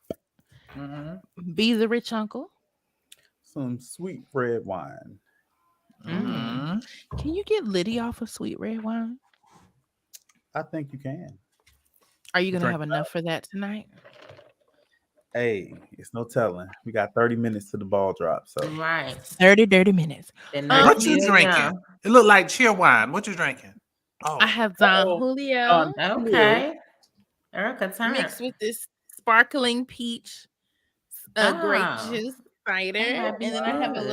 Mm-hmm. Be the rich uncle. Some sweet red wine. Mm-hmm. Can you get Liddy off of sweet red wine? I think you can. Are you going to Drink have enough for that tonight? Hey, it's no telling. We got 30 minutes to the ball drop. So Right. 30 dirty minutes. The night What you still drinking? young. It look like cheer wine. What you drinking? I Oh, have Don oh, Julio Okay. Erica turned. mixed with this sparkling peach grape Oh, juice that cider, might be and then I have good.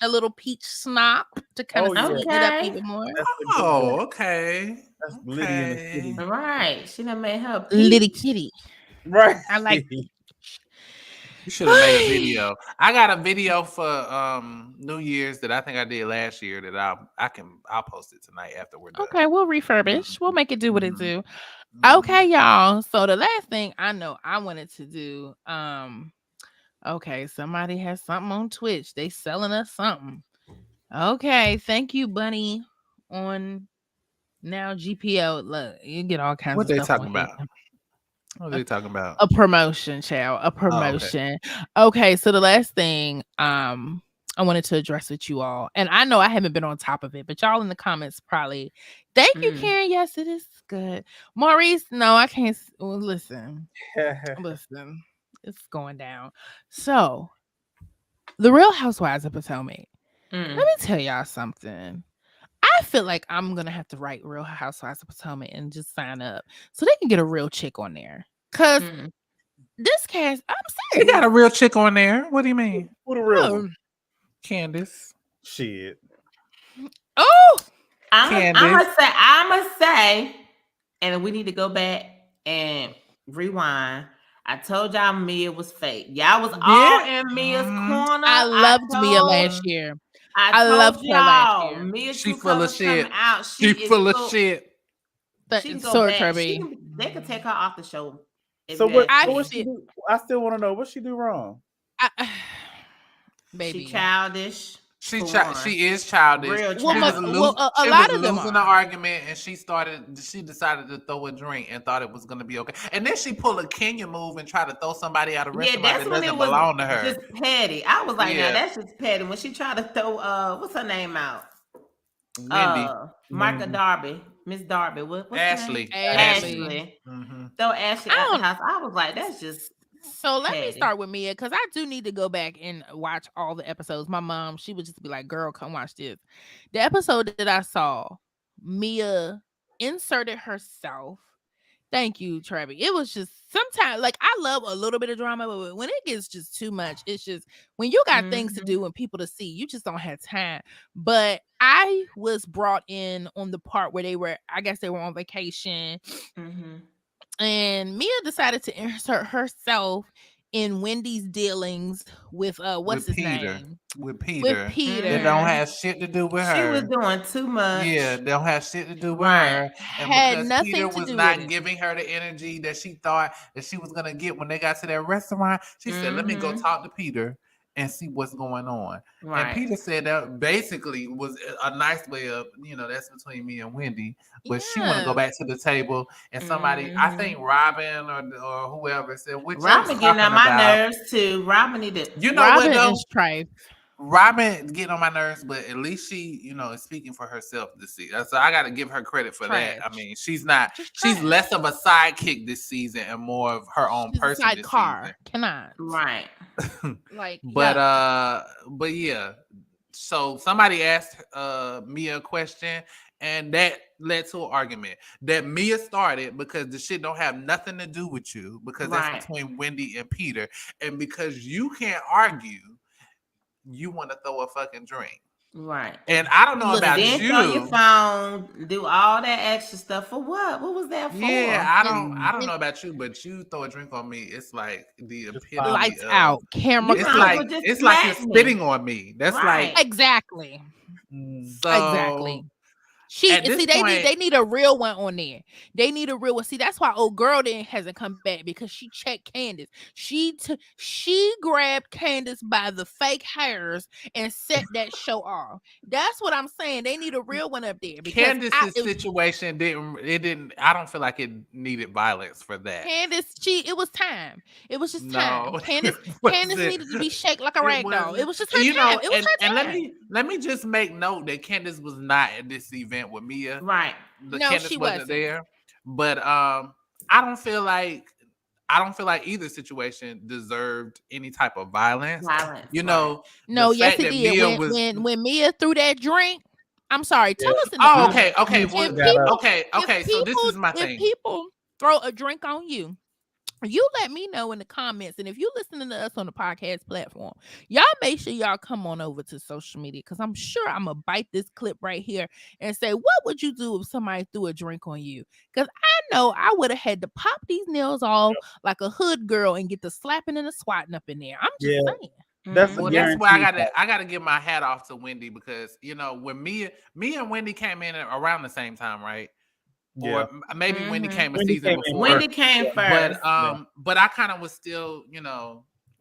a little peach snap to kind oh of yeah, sweeten it up Okay. even more. that's a good drink. oh, okay, That's Liddy in the okay. city. Right. She done made her Little peach. kitty. Right. I like You should have made a video. I got a video for New Year's that I think I did last year that I'll post it tonight after we're done. Okay, we'll refurbish. We'll make it do what it Mhm. do. Mhm. Okay, y'all. So the last thing I know I wanted to do, okay, somebody has something on Twitch. They selling us something. Okay, thank you, Bunny. On now GPO. Look, you get all kinds What of they stuff talking on here. about? What are they talking about? A promotion, child. A Oh, okay. promotion. Okay, so the last thing I wanted to address with you all, and I know I haven't been on top of it, but y'all in the comments probably. Thank you, Mm. Karen. Yes, it is good. Maurice, no, I can't. Well, listen, listen, it's going down. So, the Real Housewives of Potomac. Let Mm. me tell y'all something. I feel like I'm gonna have to write Real Housewives of Potomac and just sign up so they can get a real chick on there. Cause Mm. this cast, I'm They got serious. a real chick on there. What do you mean, Who the real Oh, one? Candace? Shit. oh, Candace. I'ma say, and we need to go back and rewind. I told y'all Mia was fake. Y'all was all Yeah. in Mia's Mhm. corner. I loved Mia told last year. I I told loved her last y'all year. Mia She True full of Colors coming shit. out. She She is full of so shit. But she can go so back. Treby, They could take her off the show. So what? I So what Exactly. she feel do? I still want to know what she do wrong. I, She baby. childish She for one. she is childish. Real Well, childish. a She was lot of them losing the are. argument, and she decided to throw a drink and thought it was gonna be okay. And then she pulled a Kenya move and tried to throw somebody out of a Yeah, restaurant that's that when it doesn't was belong to her. just petty. I was like, now Yeah, that's just petty. When she tried to throw what's her name out? Wendy, Martha Mhm. Darby, Miss Darby. What's her name? Ashley. Ashley. Hmm. Throw Ashley I out the don't. house. I was like, that's just So let me petty. start with Mia because I do need to go back and watch all the episodes. My mom, she would just be like, "Girl, come watch this." The episode that I saw, Mia inserted herself. Thank you, Trevi. It was just sometimes like I love a little bit of drama, but when it gets just too much, it's just when you got things to Mm-hmm. do and people to see, you just don't have time. But I was brought in on the part where I guess they were on vacation, Mm-hmm. and Mia decided to insert herself in Wendy's dealings with what's With his Peter, name? with With Peter, that Peter. don't Mm-hmm. have shit to do with She was her. doing too Yeah, much. they don't have shit to do with Right. her. And Had because Peter nothing to was do with not it. giving her the energy that she thought that she was gonna get when they got to that restaurant, she said, "Let me go Mm-hmm. talk to Peter and see what's going on." And Right. Peter said that basically was a nice way of, that's between me and Wendy. But she want to go Yes. back to the table, and somebody, I think Mm-hmm. Robin or whoever said, "What you was Robin getting talking on my about?" nerves too. Robin need to You know what Robin though? is trife. Robin getting on my nerves, but at least she, is speaking for herself this season. So I got to give her credit for that. I Trash. mean, Just she's trash. less of a sidekick this season and more of her own She's a person this season. sidecar. Cannot. right. Like, but yeah. but yeah. So somebody asked Mia a question, and that led to an argument that Mia started because the shit don't have nothing to do with you because that's Right. between Wendy and Peter, and because you can't argue, you want to throw a fucking drink. Right. And I don't know And about Listen. then on your you. phone, do all that extra stuff for what? What was that Yeah, for? And, I don't and know about you, but you throw a drink on me, it's like the Just epitome lights of out. Camera You it's might as click. well just like you're smack me. spitting on me. That's like Right. Exactly. so Exactly. She at this see point, they need a real one on there. They need a real one. See, that's why old girl then hasn't come back because she checked Candace. She grabbed Candace by the fake hairs and set that show off. That's what I'm saying. They need a real one up there because Candace's situation didn't I don't feel like it needed violence for that. Candace, it was time. It was just time. No, Candace, it Candace wasn't. needed to be shaped like a It rag doll. It wasn't. was just You her time. know, It was and her let time. me just make note that Candace was not at this event with Mia. Right. The No, Candace she wasn't wasn't. there. But I don't feel like I don't feel like either situation deserved any type of violence. Violence, You right. know, the No, yes, fact it that did. Mia was. When Mia threw that drink, I'm sorry. Yeah. Tell us in the Oh, She, okay, comments okay, she if well, got up. people okay, if okay. So this people is my if thing. people throw a drink on you. You let me know in the comments, and if you listening to us on the podcast platform, y'all make sure y'all come on over to social media because I'm sure I'm gonna bite this clip right here and say, what would you do if somebody threw a drink on you? Because I know I would have had to pop these nails off like a hood girl and get the slapping and the swatting up in there. I'm just Yeah, saying. that's a Well, that's where guarantee. I gotta give my hat off to Wendy because when Mia and Wendy came in around the same time, right? Or Yeah, maybe Wendy Mm-hmm. came a Wendy season came in before. first. Wendy came But first. Yeah, but I kind of was still,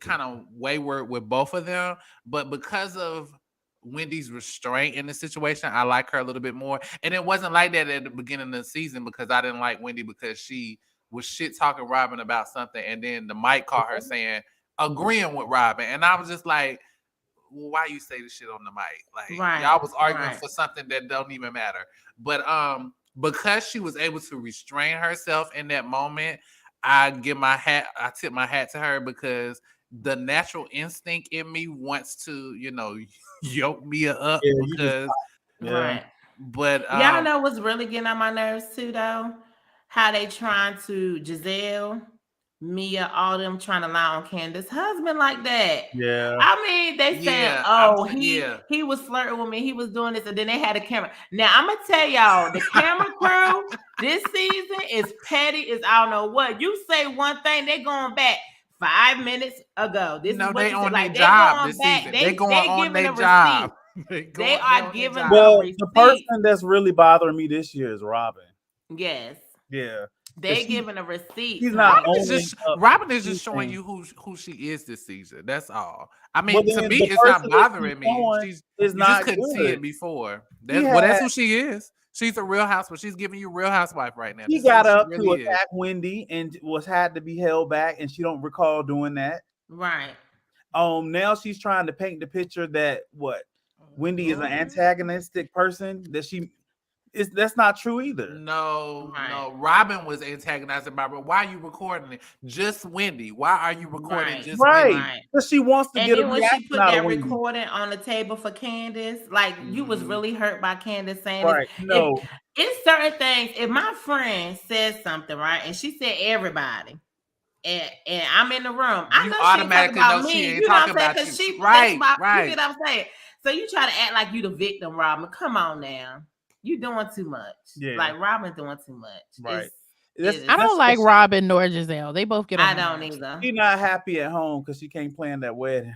kind of wayward with both of them. But because of Wendy's restraint in the situation, I like her a little bit more. And it wasn't like that at the beginning of the season because I didn't like Wendy because she was shit talking Robin about something, and then the mic caught her saying agreeing with Robin, and I was just like, well, why you say this shit on the mic? Like Right, y'all was arguing right. for something that don't even matter. But because she was able to restrain herself in that moment, I tip my hat to her because the natural instinct in me wants to, yoke Mia up yeah, you just because yeah, Right. but Y'all know what's really getting on my nerves too, though? How they trying to Giselle, Mia, all them trying to lie on Candace's husband like that. yeah, I mean, they saying, yeah, "Oh, yeah. he was flirting with me. He was doing this," and then they had a camera. Now I'm gonna tell y'all, the camera crew this season is petty as I don't know what. You say one thing, they going back 5 minutes ago. This is No, what they you said. on their Like they job going this back. season. They going They on giving their a receipt. job. They They they are on their giving job. a Well, the receipt. person that's really bothering me this year is Robin. Yes. Yeah, because They giving a receipt, she's not honey. owning up Robin is just showing anything. you who she is this season. That's all. I Well, mean, to then me, the it's not person that she's bothering me. showing She's is You just not couldn't see good. it before. She That's had who she is. She's a real housewife. She's giving you real housewife right now. she This is who got she up to really is. attack Wendy and was had to be held back, and she don't recall doing that. Right. Now she's trying to paint the picture that what Wendy is an Mhm. antagonistic person that she is. That's not true either. No, Right. no. Robin was antagonizing Barbara. Why are you recording it? Just Wendy. Why are you recording Right. just Right, Wendy? Right. because she wants to And get a then when she reaction put out of that Wendy. recording on the table for Candace, like you was Mhm. really hurt by Candace saying this. Right? If No, it's certain things, if my friend says something, right, and she said everybody, and I'm in the room, I You know she ain't talking automatically know about she me. ain't You know what talking I'm saying? about Because you. that's Right, why you right. get what I'm saying. So you try to act like you the victim, Robin. Come on now. You doing too much. yeah, Like Robin doing too much. right. It I is. don't like Robin nor Giselle. They both get on I my don't nerves. either. She's not happy at home because she can't plan that wedding.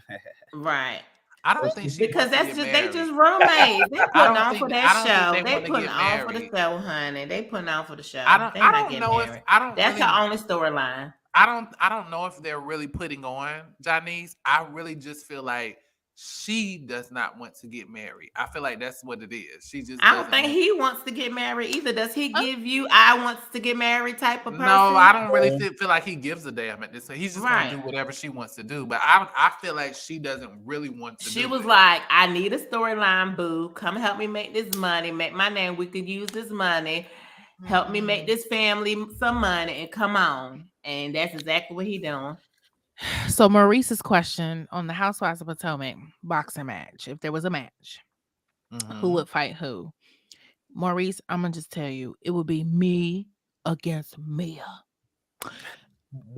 Right. I don't think she Because wants to that's get just they married. just roommates. They putting on for that I don't think show. they They want to putting get on for the married. show, honey. They putting on for the show. They I not don't getting know if married. I don't That's really her only storyline. I don't know if they're really putting on Janice. I really just feel like she does not want to get married. I feel like that's what it is. She just I don't doesn't think want. he wants to get married either. Does he Huh? give you I wants to get married type of No, person? I don't really feel like he gives a damn at this. He's just gonna Right. do whatever she wants to do. But I feel like she doesn't really want to She do was it. like, I need a storyline, boo. Come help me make this money. Make my name. We could use this money. Help me make Mm-mm. this family some money and come on. And that's exactly what he doing. So Maurice's question on the Housewives of Potomac boxing match: if there was a match, who Mhm. would fight who? Maurice, I'm gonna just tell you, it would be me against Mia,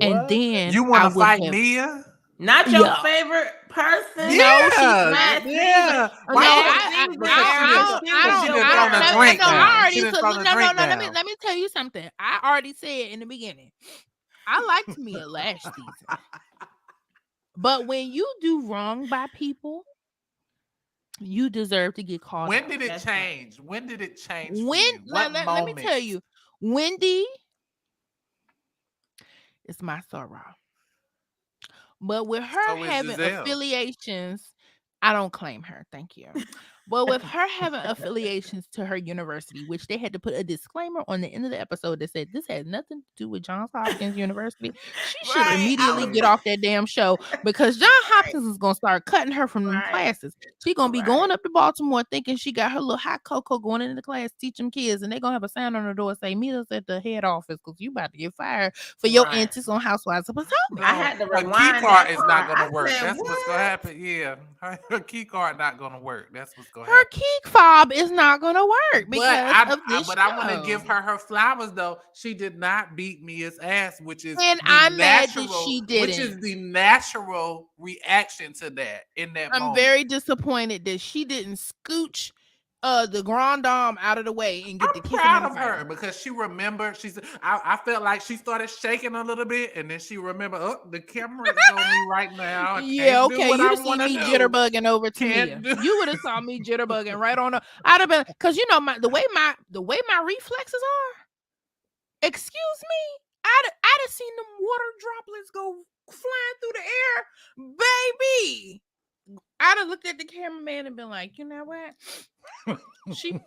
and What? then You I want to would fight have Mia? Not your yeah. favorite person. No, she Yeah, Last season. yeah. no, Why you? Last I season, Because Erica, she I was because she don't your didn't I throw don't the girl no, drink last no, I down. season. She already didn't so throw the no no drink no down. let me tell you something. I already said in the beginning. I liked Mia last season. But when you do wrong by people, you deserve to get called When out. did it That's right. change? When did it change for When you? What let me moment? tell you, Wendy is my sorrow. But with her So is having Giselle. affiliations, I don't claim her. Thank you. Well, with her having affiliations to her university, which they had to put a disclaimer on the end of the episode that said this had nothing to do with Johns Hopkins University, she should Right. immediately get off that damn show because John Right. Hopkins is gonna start cutting her from them Right. classes. She gonna be Right. going up to Baltimore thinking she got her little hot cocoa going into the class, teach them kids, and they gonna have a sign on the door say, "Meet us at the head office because you about to get fired for your Right. antics on Housewives of Potomac." I No, had to her key rewind card that is not part. gonna I work. said, That's what's gonna "What?" happen. Yeah, her key card not gonna work. That's what's gonna Her happen. key fob is not gonna work But because I, of this but I want to give show. her flowers though. She did not beat Mia's ass, which is And the I'm mad that natural, she which is didn't. the natural reaction to that in that I'm moment. very disappointed that she didn't scooch the Grand Dame out of the way and get I'm to kissing proud in the of her face. because she remembered. I felt like she started shaking a little bit, and then she remembered. Oh, the camera is on me right now. I Yeah, can't do okay. what You'd I have seen want to me do. jitterbugging over to Can't Mia. do. You would have saw me jitterbugging right on the. I'd have been because you know the way my reflexes are. Excuse me. I'd have seen them water droplets go flying through the air, baby. I'd have looked at the cameraman and been like, you know what? She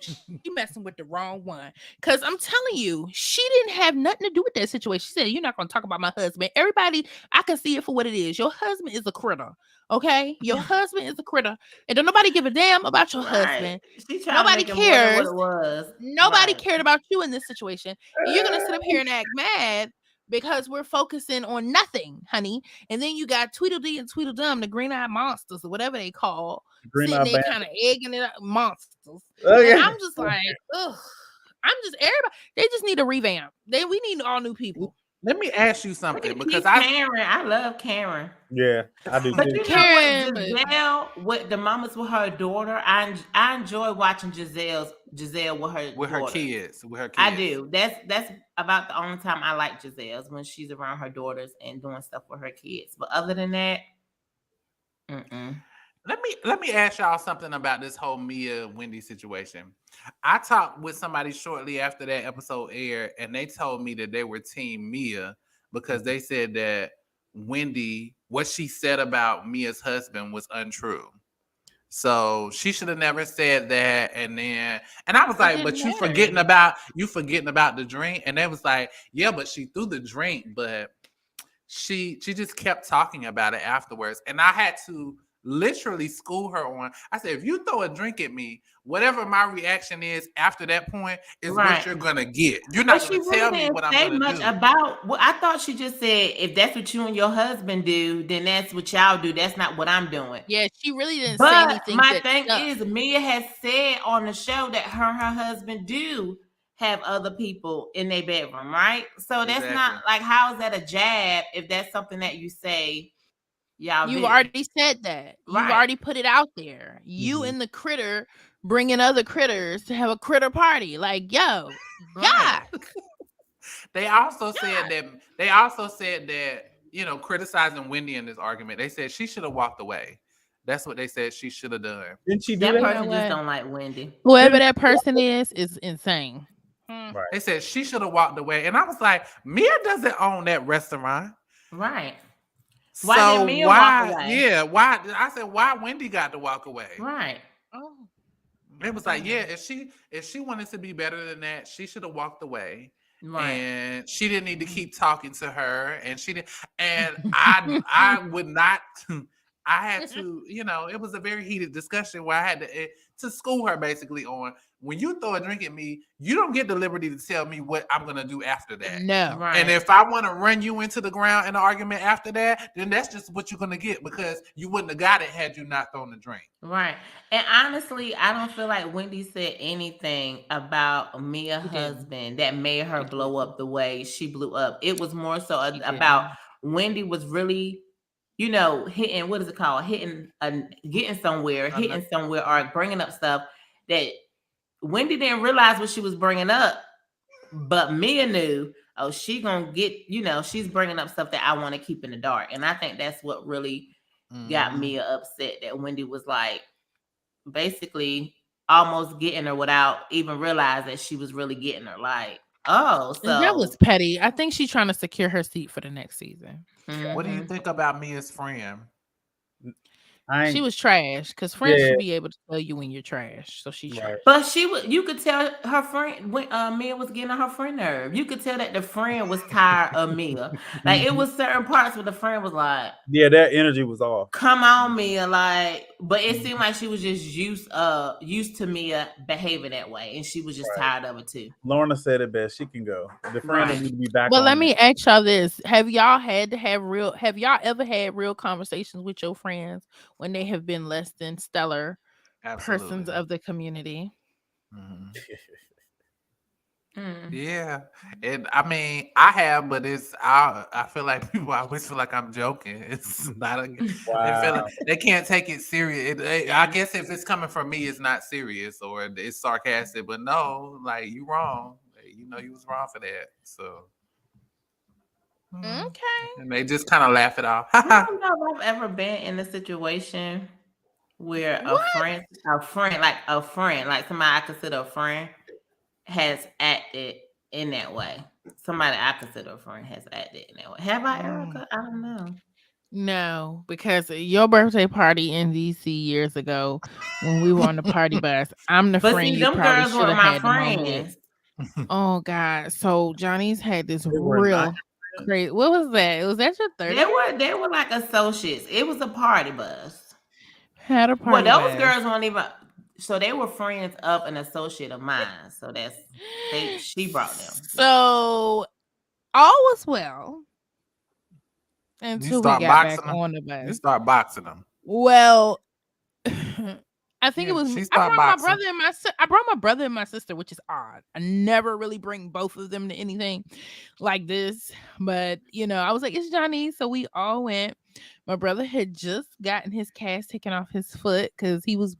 messing with the wrong one. Cause I'm telling you, she didn't have nothing to do with that situation. She said, "You're not gonna talk about my husband." Everybody, I can see it for what it is. Your husband is a critter. Okay? Your husband is a critter. And don't nobody give a damn about your Right. husband. She trying to Nobody make it more than what cares. it was. Nobody Right. cared about you in this situation. And you're gonna sit up here and act mad because we're focusing on nothing, honey. And then you got Tweedledee and Tweedledum, the green-eyed monsters or whatever they call, Green sitting Eye there Band. kind of egging it up, monsters. And Okay. I'm just like, ugh. I'm just everybody. They just need a revamp. We need all new people. Let me ask you Look something at because Keith Karen. I love Karen. Yeah, I do But too. you know what, Karen, but Giselle, with the moments with her daughter, I enjoy watching Giselle with her daughter. with her kids. I do. That's about the only time I like Giselle's when she's around her daughters and doing stuff with her kids. But other than that, mm-mm. Let me ask y'all something about this whole Mia Wendy situation. I talked with somebody shortly after that episode aired, and they told me that they were team Mia because they said that Wendy, what she said about Mia's husband was untrue. So she should have never said that. And I was it like, didn't but matter. you forgetting about the drink. And they was like, yeah, but she threw the drink, but she just kept talking about it afterwards. And I had to literally school her on. I said, if you throw a drink at me, whatever my reaction is after that point is what Right. you're gonna get. You're But not she gonna really tell me didn't what I'm say gonna much do. about. Well, I thought she just said, if that's what you and your husband do, then that's what y'all do. That's not what I'm doing. Yeah, she really didn't say But anything my that thing stuck. is, Mia has said on the show that her and her husband do have other people in their bedroom, right? So that's Exactly. not like, how is that a jab if that's something that you say y'all You've do? already said that. You've Right. already put it out there. You Mhm. and the critter bringing other critters to have a critter party. Like, yo, Right. yeah. They also said that criticizing Wendy in this argument, they said she should have walked away. That's what they said she should have done. Didn't she do That that? You know person just what? don't like Wendy. Whoever that person is insane. Right. They said she should have walked away. And I was like, Mia doesn't own that restaurant. Right. So Why did Mia walk away? Yeah, why? I said, why Wendy got to walk away? Right. Oh. It was like, yeah, if she wanted to be better than that, she should have walked away. Right. And she didn't need to keep talking to her. And she didn't. And I would not. I had to, it was a very heated discussion where I had to school her basically on, when you throw a drink at me, you don't get the liberty to tell me what I'm gonna do after that. No. Right. And if I want to run you into the ground in an argument after that, then that's just what you're gonna get, because you wouldn't have got it had you not thrown the drink. Right. And honestly, I don't feel like Wendy said anything about Mia's She didn't. husband that made her She blow up the way she blew up. It was more so She about didn't. Wendy was really, hitting, what is it called? Getting somewhere, hitting somewhere, or bringing up stuff that Wendy didn't realize what she was bringing up, but Mia knew, oh, she gonna get, she's bringing up stuff that I want to keep in the dark. And I think that's what really got Mia upset, that Wendy was like basically almost getting her without even realizing that she was really getting her. Like, oh, so That was petty. I think she's trying to secure her seat for the next season. What do you think about Mia's friend? I She ain't. was trash because friends Yeah, should be able to tell you when you're trash. So she's right. trash. But you could tell her friend when Mia was getting on her friend nerve. You could tell that the friend was tired of Mia. Like it was certain parts where the friend was like, Yeah, that energy was off. "Come on, Mia," like, but it seemed like she was just used to Mia behaving that way, and she was just Right. tired of it too. Lorna said it best. She can go. The friend don't Right. need to be back But let on there. me ask y'all this: have y'all had to have real? Have y'all ever had real conversations with your friends when they have been less than stellar Absolutely. persons of the community? Mhm. Mm. Yeah, and I mean, I have, but I feel like people always feel like I'm joking. It's not a. They feel like Wow. they can't take it serious. I guess if it's coming from me, it's not serious or it's sarcastic. But no, like you wrong. You know you was wrong for that. So, Okay. and they just kind of laugh it off. I don't know if I've ever been in a situation where What? like somebody I consider a friend, has acted in that way. Somebody I consider a friend has acted in that way. Have I, Mm. Erica? I don't know. No, because your birthday party in DC years ago, when we were on the party bus, I'm the But friend see, you them probably girls should weren't have my had the moment with. friends. Oh God! So Johnny's had this They were not real crazy. What was that? Was that your They 30th? were like associates. It was a party bus. Had a Well, party those bus. girls weren't even. So they were friends of an associate of mine. So that's they. She brought them. Yeah. So all was well You until we start got back boxing them. on the You bus. start boxing them. Well, I think it Yeah, was. she I start brought my boxing. brother and I brought my brother and my sister, which is odd. I never really bring both of them to anything like this, but I was like, it's Johnny, so we all went. My brother had just gotten his cast taken off his foot because he was.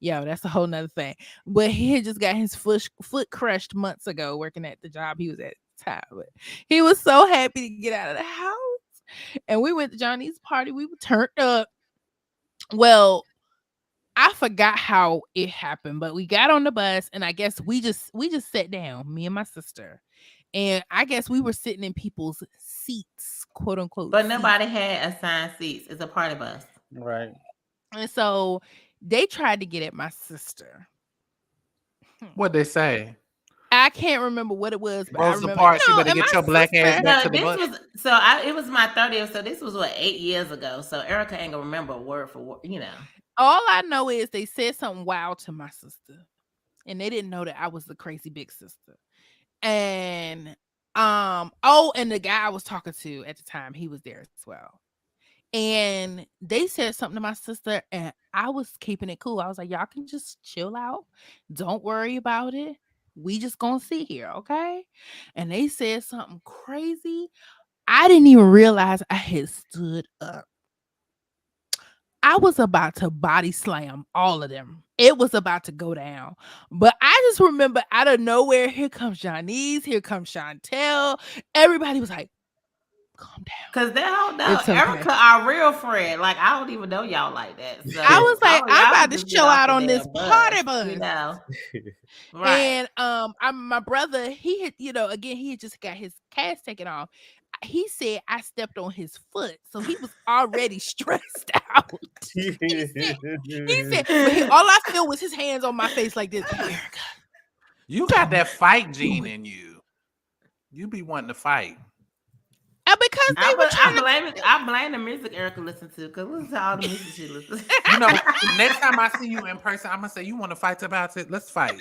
Yo, that's a whole nother thing. But he had just got his foot crushed months ago working at the job he was at the time. But he was so happy to get out of the house. And we went to Johnny's party. We were turned up. Well, I forgot how it happened, but we got on the bus and I guess we just sat down, me and my sister. And I guess we were sitting in people's seats, quote unquote But seats. nobody had assigned seats. It's a party bus. right. And so they tried to get at my sister. What they say? I can't remember what it was, but I Rosa remember, Parks, you better and get my your black ass sister, back No, to the this bus. was it was my 30th, so this was what 8 years ago. So Erica ain't gonna remember word for word. all I know is they said something wild to my sister. And they didn't know that I was the crazy big sister. And and the guy I was talking to at the time, he was there as well. And they said something to my sister, and I was keeping it cool. I was like, y'all can just chill out. Don't worry about it. We just gonna sit here, okay? And they said something crazy. I didn't even realize I had stood up. I was about to body slam all of them. It was about to go down. But I just remember out of nowhere, here comes Janice, here comes Chantel. Everybody was like, calm down. Cause they don't know It's okay. Erica, our real friend. Like I don't even know y'all like that. I was So like, I'm y'all about can to just get chill off out the on this damn bus. party bus. Right. And my brother, he had, again, he had just got his cast taken off. He said I stepped on his foot, so he was already stressed out. He said, but all I feel was his hands on my face like this. Erica, You got that fight do gene it. in you. You be wanting to fight. Because they were trying to. I blame the music Erica listened to because listen to all the music she listens to. You know, next time I see you in person, I'm gonna say, "You want to fight about it? Let's fight.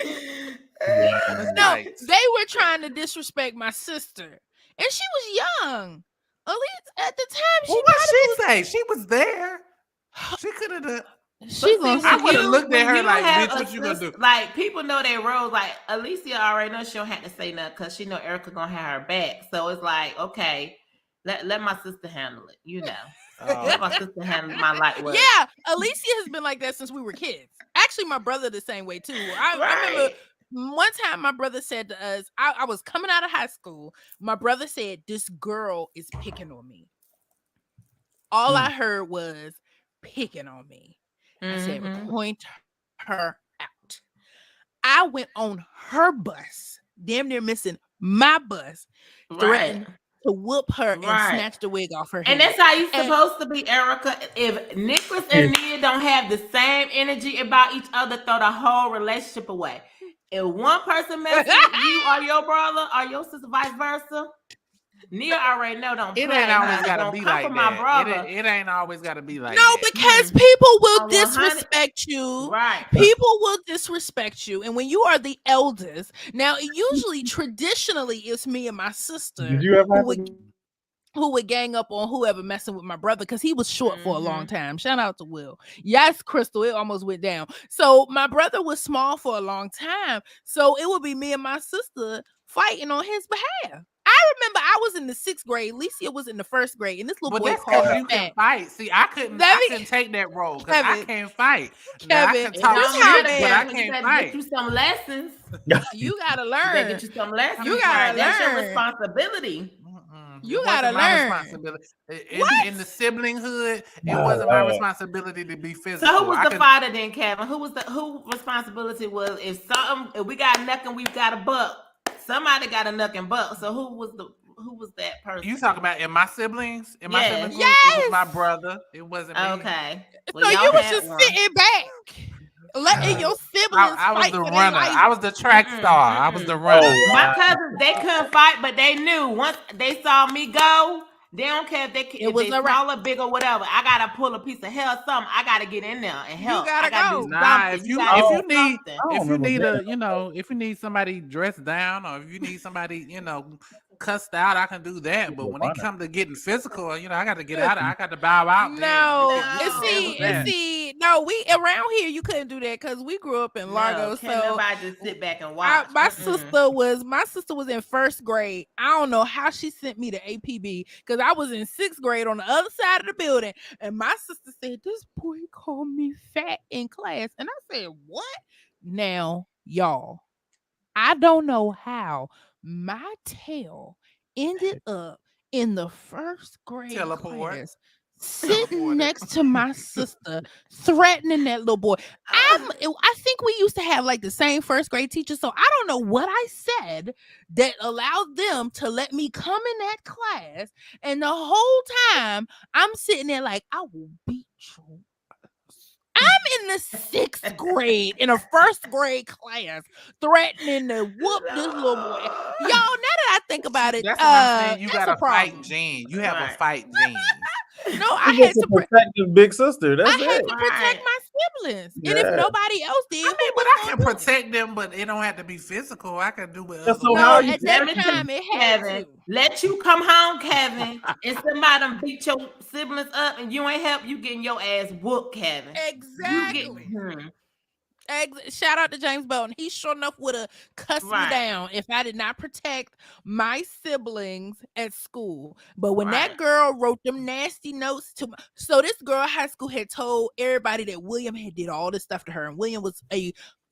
Let's No, fight." they were trying to disrespect my sister, and she was young. At least at the time, Well, she what she probably say? She was there. She could have done. was. But She see, gonna I say, would have looked at when her you like, have "Bitch, a what you gonna sister, do?" like people know their roles. Like Alicia already knows she don't have to say nothing because she know Erica gonna have her back. So it's like, okay, let my sister handle it. Let my sister handle my light work. yeah, Alicia has been like that since we were kids. Actually, my brother the same way too. I remember Right. one time my brother said to us, I was coming out of high school. My brother said, "This girl is picking on me." All I heard was picking on me. I said, Mm-hmm. point her out. I went on her bus, damn near missing my bus, Right. threatened to whoop her and Right. snatch the wig off her And head. that's how you And supposed to be, Erica. If Nicholas and Nia don't have the same energy about each other, throw the whole relationship away. If one person mess with you or your brother or your sister, vice versa, Nia already know don't It ain't play, always honey. gotta Don't be come like for my that. brother. It ain't always gotta be like no, that. because people will On 100 disrespect you. Right. People will disrespect you. And when you are the eldest, now usually traditionally it's me and my sister Did you ever who have would to? who would gang up on whoever messing with my brother because he was short for a long Mm-hmm. time. Shout out to Will. Yes, Crystal, it almost went down. So my brother was small for a long time. So it would be me and my sister fighting on his behalf. I remember I was in the 6th grade. Licia was in the 1st grade, and this little But boy that's called because her you can fat. fight. See, I couldn't take that role because I Kevin, can't fight. Now I Kevin, can It talk this don't how shit, matter, but I Kevin. You can't got to get fight. you some lessons. you gotta You got to learn. get you some lessons. You gotta Right. That's your learn. responsibility. You It gotta wasn't my learn. responsibility. What? In the siblinghood, it Oh, wasn't my Lord. responsibility to be So physical. who was the fighter then, Kevin? Who responsibility was if we got a nuck and we got a buck, somebody got a nuck and buck. So who was that person? You talking about in my siblings? In my Yes. sibling group, it was my Yes. brother. It wasn't me. Okay. Well, So y'all you was had just one. sitting back, letting your siblings I was fight the for their runner. life. I was the track star. I was the runner. Oh, My wow. cousins, they couldn't fight, but they knew once they saw me go, they don't care It if was they a wrap. small or big or whatever. I gotta pull a piece of hair or something. I gotta get in there and You help. I gotta gotta do go. Nah, something. You gotta do something. I don't if you remember need that. if you need somebody dressed down or if you need somebody, cussed out, I can do that. But when it comes to getting physical, I got to get out. I got to bow out. Then you can handle that. No, we around here you couldn't do that because we grew up in Largo. No, can So nobody just sit back and watch? my sister was in 1st grade. I don't know how she sent me to APB because I was in 6th grade on the other side of the building, and my sister said, "This boy called me fat in class," and I said, "What?" Now, y'all, I don't know how my tail ended up in the 1st grade Teleport. class, sitting Teleported. next to my sister, threatening that little boy. I think we used to have like the same 1st grade teacher, so I don't know what I said that allowed them to let me come in that class, and the whole time I'm sitting there like, I will beat you. I'm in the 6th grade in a 1st grade class, threatening to whoop this little boy. Y'all, now that I think about it, That's what I'm saying. You that's got a a fight problem. gene. You have a Right. fight gene. No, She I just a protective big sister. That's had it. to protect my siblings, and if Yeah. nobody else did, I mean, who but was I gonna can do it? protect them, but it don't have to be physical. I can do it Yeah, other so ways. how No, are you at that Let me tell time you, it had Kevin, to. let you come home, Kevin, and somebody done beat your siblings up and you ain't help, you getting your ass whooped, Kevin. You get Exactly. Shout out to James Bolton. He sure enough would have cussed me Right. down if I did not protect my siblings at school. But when Right. that girl wrote them nasty notes to my, so this girl at high school had told everybody that William had did all this stuff to her, and William was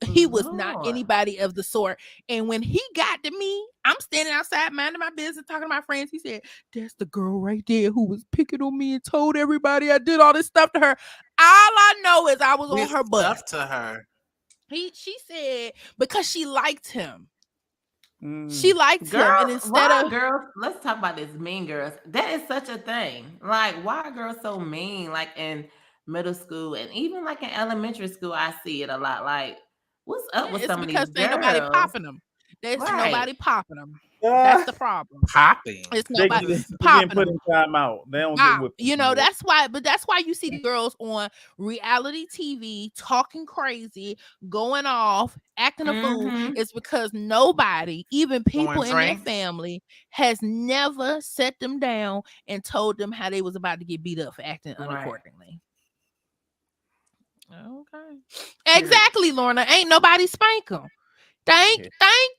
he was not Lord. anybody of the sort. And when he got to me, I'm standing outside minding my business, talking to my friends. He said, "That's the girl right there who was picking on me and told everybody I did all this stuff to her." All I know is I was on Did her butt. stuff to her. She said because she liked him. Mm. She liked him, and Girls, instead why of girls? Let's talk about this mean girls. That is such a thing. Like, why are girls so mean? Like in middle school and even like in elementary school, I see it a lot. Like, what's up with it's some of these because ain't nobody girls? popping them. There's Right. nobody popping them. That's the problem. Popping. It's They nobody getting popping put them. in time out. They don't get whipped. You know, that's why you see the girls on reality TV talking crazy, going off, acting a fool. Mhm. It's because nobody, even people Throwing in their drinks. family, has never set them down and told them how they was about to get beat up for acting Right. unaccordingly. Okay. Exactly, Lorna. Ain't nobody spank them. Thank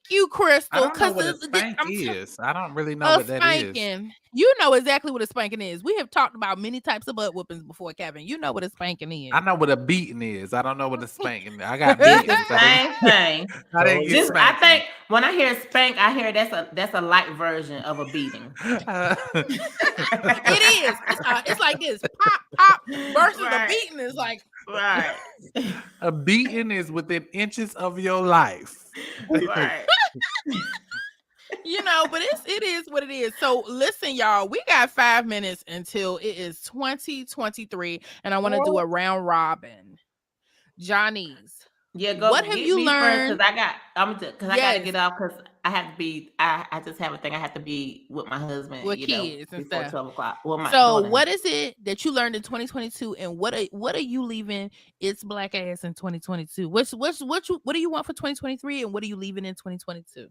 you, I Crystal. don't know Because what a spank is. I don't really know a what that is. spanking. You know exactly what a spanking is. We have talked about many types of butt whoopings before, Kevin. You know what a spanking is. I know what a beating is. I don't know what a spanking is. I got It's beatings. the same thing. I didn't get Just I spanked. think when I hear spank, I hear that's a light version of a beating. It is. It's like this pop, pop versus Right. a beating is like Right. A beating is within inches of your life. Right. But it is what it is. So listen, y'all, we got 5 minutes until it is 2023, and I want to do a round robin. Johnny's, Yeah, what go have get you me first learned? because I gotta Yes, get off because I have to be. I just have a thing. I have to be with my husband. with kids and Before stuff. 12 o'clock. Well, my So, daughter. what is it that you learned in 2022, and what are you leaving its black ass in 2022? What do you want for 2023, and what are you leaving in 2022?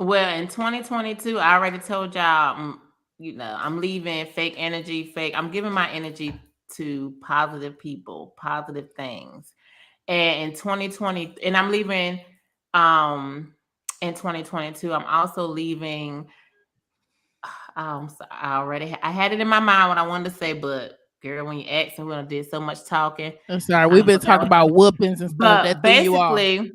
Well, in 2022, I already told y'all. I'm leaving fake energy. I'm giving my energy to positive people, positive things. And in 2020, and I'm leaving. In 2022, I'm also leaving. I had it in my mind what I wanted to say, but girl, when you asked me, when I did so much talking, I'm sorry, I we've done been forgot talking what. about whoopings and stuff that But threw you off. basically,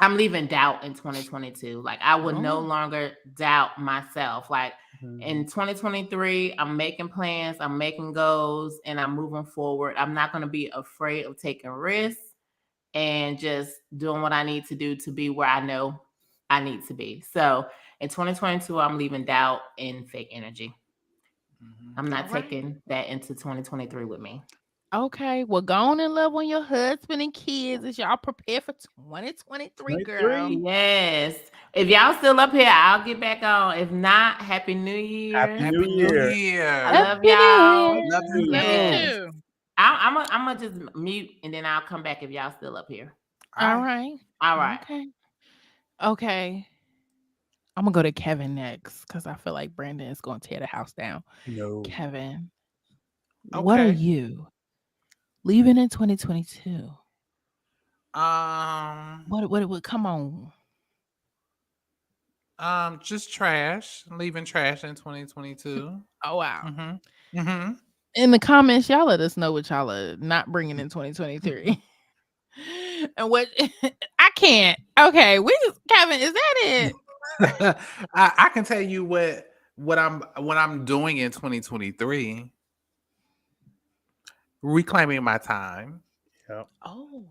I'm leaving doubt in 2022. Like I would no Oh, longer doubt myself. Like in Mhm. 2023, I'm making plans, I'm making goals, and I'm moving forward. I'm not going to be afraid of taking risks and just doing what I need to do to be where I know I need to be. So in 2022, I'm leaving doubt and fake energy. Mhm. I'm all not right. taking that into 2023 with me. Okay, well, go on and love on your husband and kids as y'all prepare for 2023, girl. 23. Yes. If y'all still up here, I'll get back on. If not, Happy New Happy Year. New Happy New Year. I Year. love Happy New y'all. Love Love Year. you you. Love you too. Yes. too. I'm gonna just mute and then I'll come back if y'all still up here. All All right. right. All right. Okay. Okay. I'm gonna go to Kevin next because I feel like Brandon is gonna tear the house down. No. Kevin, what are Okay. you leaving in 2022? Um, What come on. just trash. Leaving trash in 2022. Oh wow. Mm-hmm. Mm-hmm. In the comments, y'all let us know what y'all are not bringing in 2023. And what I can't. Okay, we just Kevin, is that it? I can tell you what I'm doing in 2023. Reclaiming my time. Yep. Oh.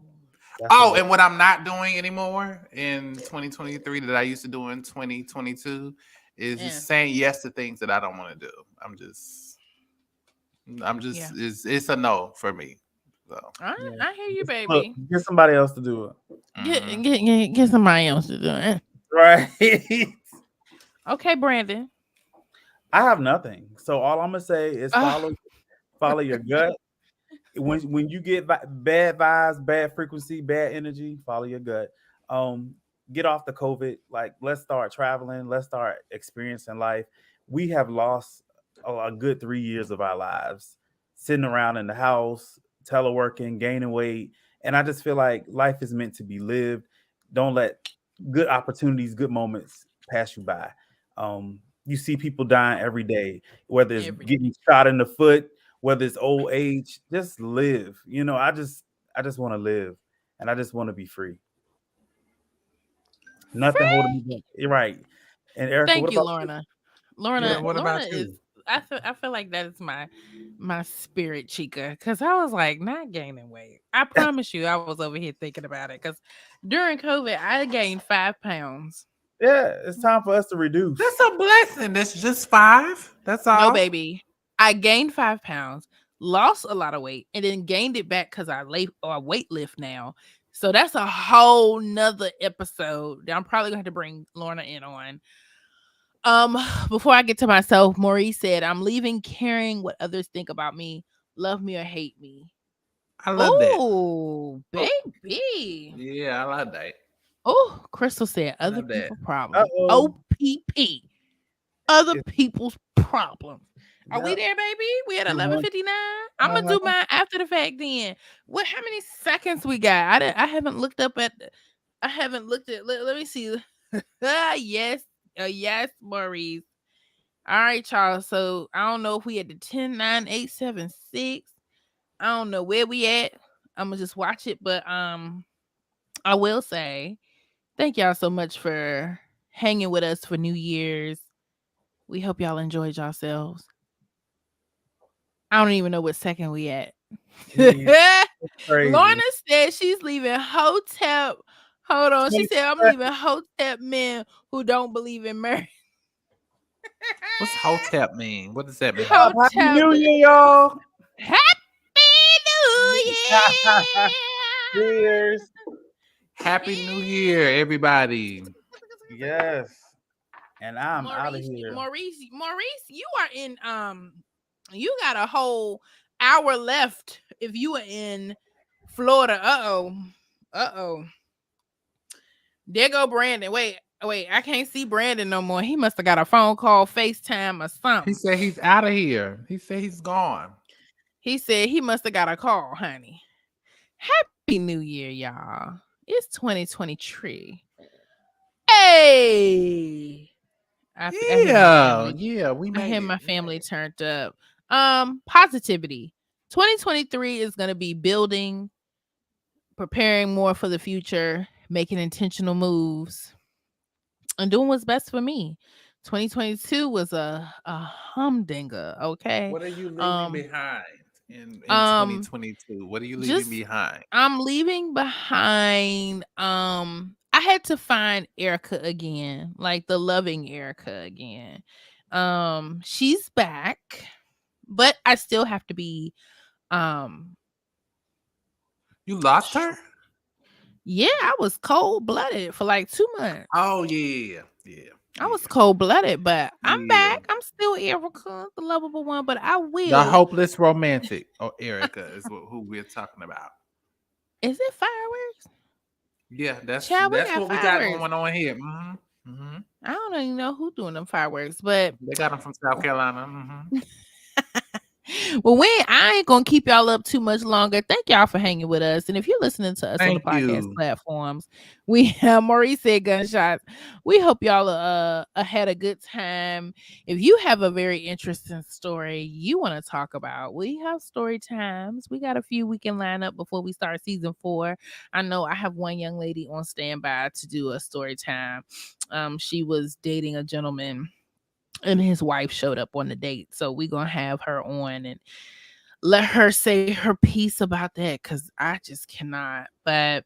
That's a Oh, good. and what I'm not doing anymore in 2023 that I used to do in 2022 is Yeah. just saying yes to things that I don't want to do. I'm Yeah. just it's a no for me. So, Yeah. I hear you, Look, baby. get somebody else to do it. mhm. Get somebody else to do it. Right. Okay, Brandon. I have nothing. So all I'm gonna say is Uh, follow your gut. When you get bad vibes, bad frequency, bad energy, follow your gut. Um, get off the COVID. Like, let's start traveling. Let's start experiencing life. We have lost a good 3 years of our lives sitting around in the house, teleworking, gaining weight, and I just feel like life is meant to be lived. Don't let good opportunities, good moments pass you by. You see people dying every day, whether it's every getting shot in the foot, whether it's old age, just live. I just want to live, and I just want to be free. Nothing holding me back. You're right. And Erica, what Thank you, about you? Lorna. What Lorna, what Lorna about is. you? I feel like that is my spirit chica because I was like not gaining weight. I promise you, I was over here thinking about it because during COVID I gained 5 pounds. Yeah, it's time for us to That's reduce. a blessing. That's just 5. That's No, all. baby, I gained 5 pounds, lost a lot of weight, and then gained it back because I weight lift now. So that's a whole nother episode that I'm probably gonna have to bring Lorna in on. Before I get to myself, Maurice said, I'm leaving caring what others think about me, love me or hate me. I love that. Oh, Oh, baby. yeah, I love that. Oh, Crystal said, I other love that. people problem. Uh-oh. OPP. Other It's, people's problems. Are we yep. there, baby? We at Uh-huh. 11:59. I'm gonna do Uh-huh. mine after the fact. Then what? How many seconds we got? I haven't looked up at. I haven't looked at. Let me see. Yes, yes, Maurice. All right, y'all. So I don't know if we at the 10, 9, 8, 7, 6. I don't know where we at. I'm gonna just watch it, but I will say thank y'all so much for hanging with us for New Year's. We hope y'all enjoyed yourselves. I don't even know what second we at. Me, it's Lorna crazy. said she's leaving hotel Hold on. She said, I'm 20 leaving Hotep men who don't believe in marriage. What's Hotep mean? What does that mean? Happy Hotep. New Year, y'all. Happy New Year. Cheers. Happy New Year, everybody. Yes. And I'm out of Maurice, here. Maurice, you are in you got a whole hour left if you are in Florida. Uh-oh. There go Brandon. Wait, I can't see Brandon no more. He must have got a phone call, FaceTime, or He something. said he's out of here. He said he's gone. He said he must have got a call, honey. Happy New Year, y'all. It's 2023. Hey. I hear my family. We I made hear it. my family turned up. Positivity. 2023 is going to be building, preparing more for the future, making intentional moves, and doing what's best for me. 2022 was a humdinger, okay? What are you leaving Um behind in um 2022? What are you leaving just behind? I'm leaving behind I had to find Erica again, like the loving Erica again. She's back, but I still have to be um You lost her? yeah, I was cold-blooded for like 2 months. Oh yeah. I was cold-blooded, but I'm Yeah. back. I'm still Erica, the lovable one, but I The will. hopeless romantic, or Erica, is who we're talking about. Is it fireworks? Yeah, Child, we that's got what we got fireworks. going on here. Hmm. I don't even know who doing them fireworks, but They got them from South Carolina. Hmm. well, I ain't gonna keep y'all up too much longer. Thank y'all for hanging with us. And if you're listening to us on the Thank podcast you. platforms, we have Maurice said gunshots. We hope y'all had a good time. If you have a very interesting story you want to talk about, we have story times. We got a few we can line up before we start season 4. I know I have one young lady on standby to do a story time. She was dating a gentleman and his wife showed up on the date. So we're gonna have her on and let her say her piece about that because I just cannot. But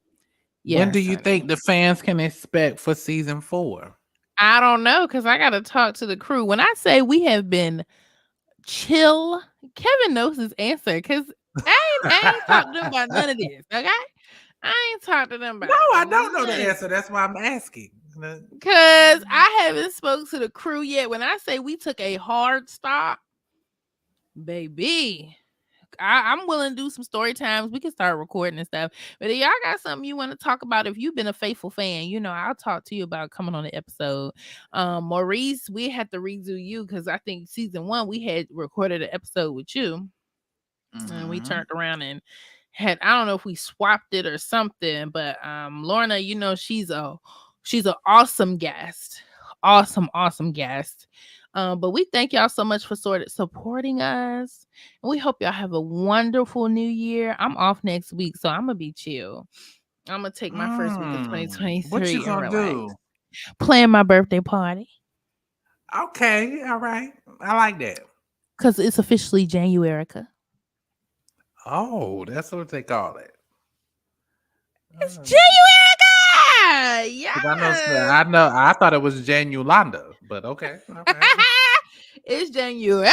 When do yes, you honey. think the fans can expect for season 4? I don't know because I gotta talk to the crew. When I say we have been chill, Kevin knows his answer because I ain't talked to them about none of this. Okay. I ain't talked to them about No, I don't know the none of answer. That's why I'm asking. because I haven't spoke to the crew yet. When I say we took a hard stop, baby, I'm willing to do some story times. We can start recording and stuff. But if y'all got something you want to talk about, if you've been a faithful fan, I'll talk to you about coming on the episode. Maurice, we had to redo you because I think season 1 we had recorded an episode with you, and we turned around and I don't know if we swapped it or something, but Lorna, she's an awesome guest. Awesome guest. But we thank y'all so much for supporting us. And we hope y'all have a wonderful new year. I'm off next week, so I'm gonna be chill. I'm gonna take my first week of What you 2023 and gonna relax. do? Plan my birthday party. Okay, all right. I like that. Cause it's officially January. Oh, that's what they call it. It's January. Yeah. 'Cause I know. I thought it was Janulanda, but okay. All right. It's January.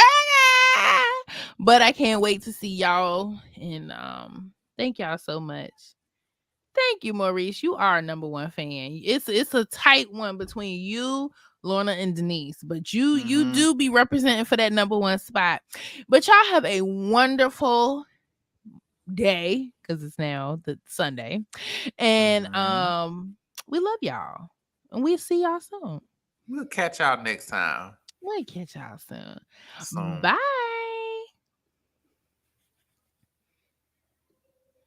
But I can't wait to see y'all. And thank y'all so much. Thank you, Maurice. You are number one fan. It's a tight one between you, Lorna, and Denise. But you do be representing for that number one spot. But y'all have a wonderful day because it's now the Sunday. And we love y'all. And we'll see y'all soon. We'll catch y'all next time. We'll catch y'all soon. Soon. Bye.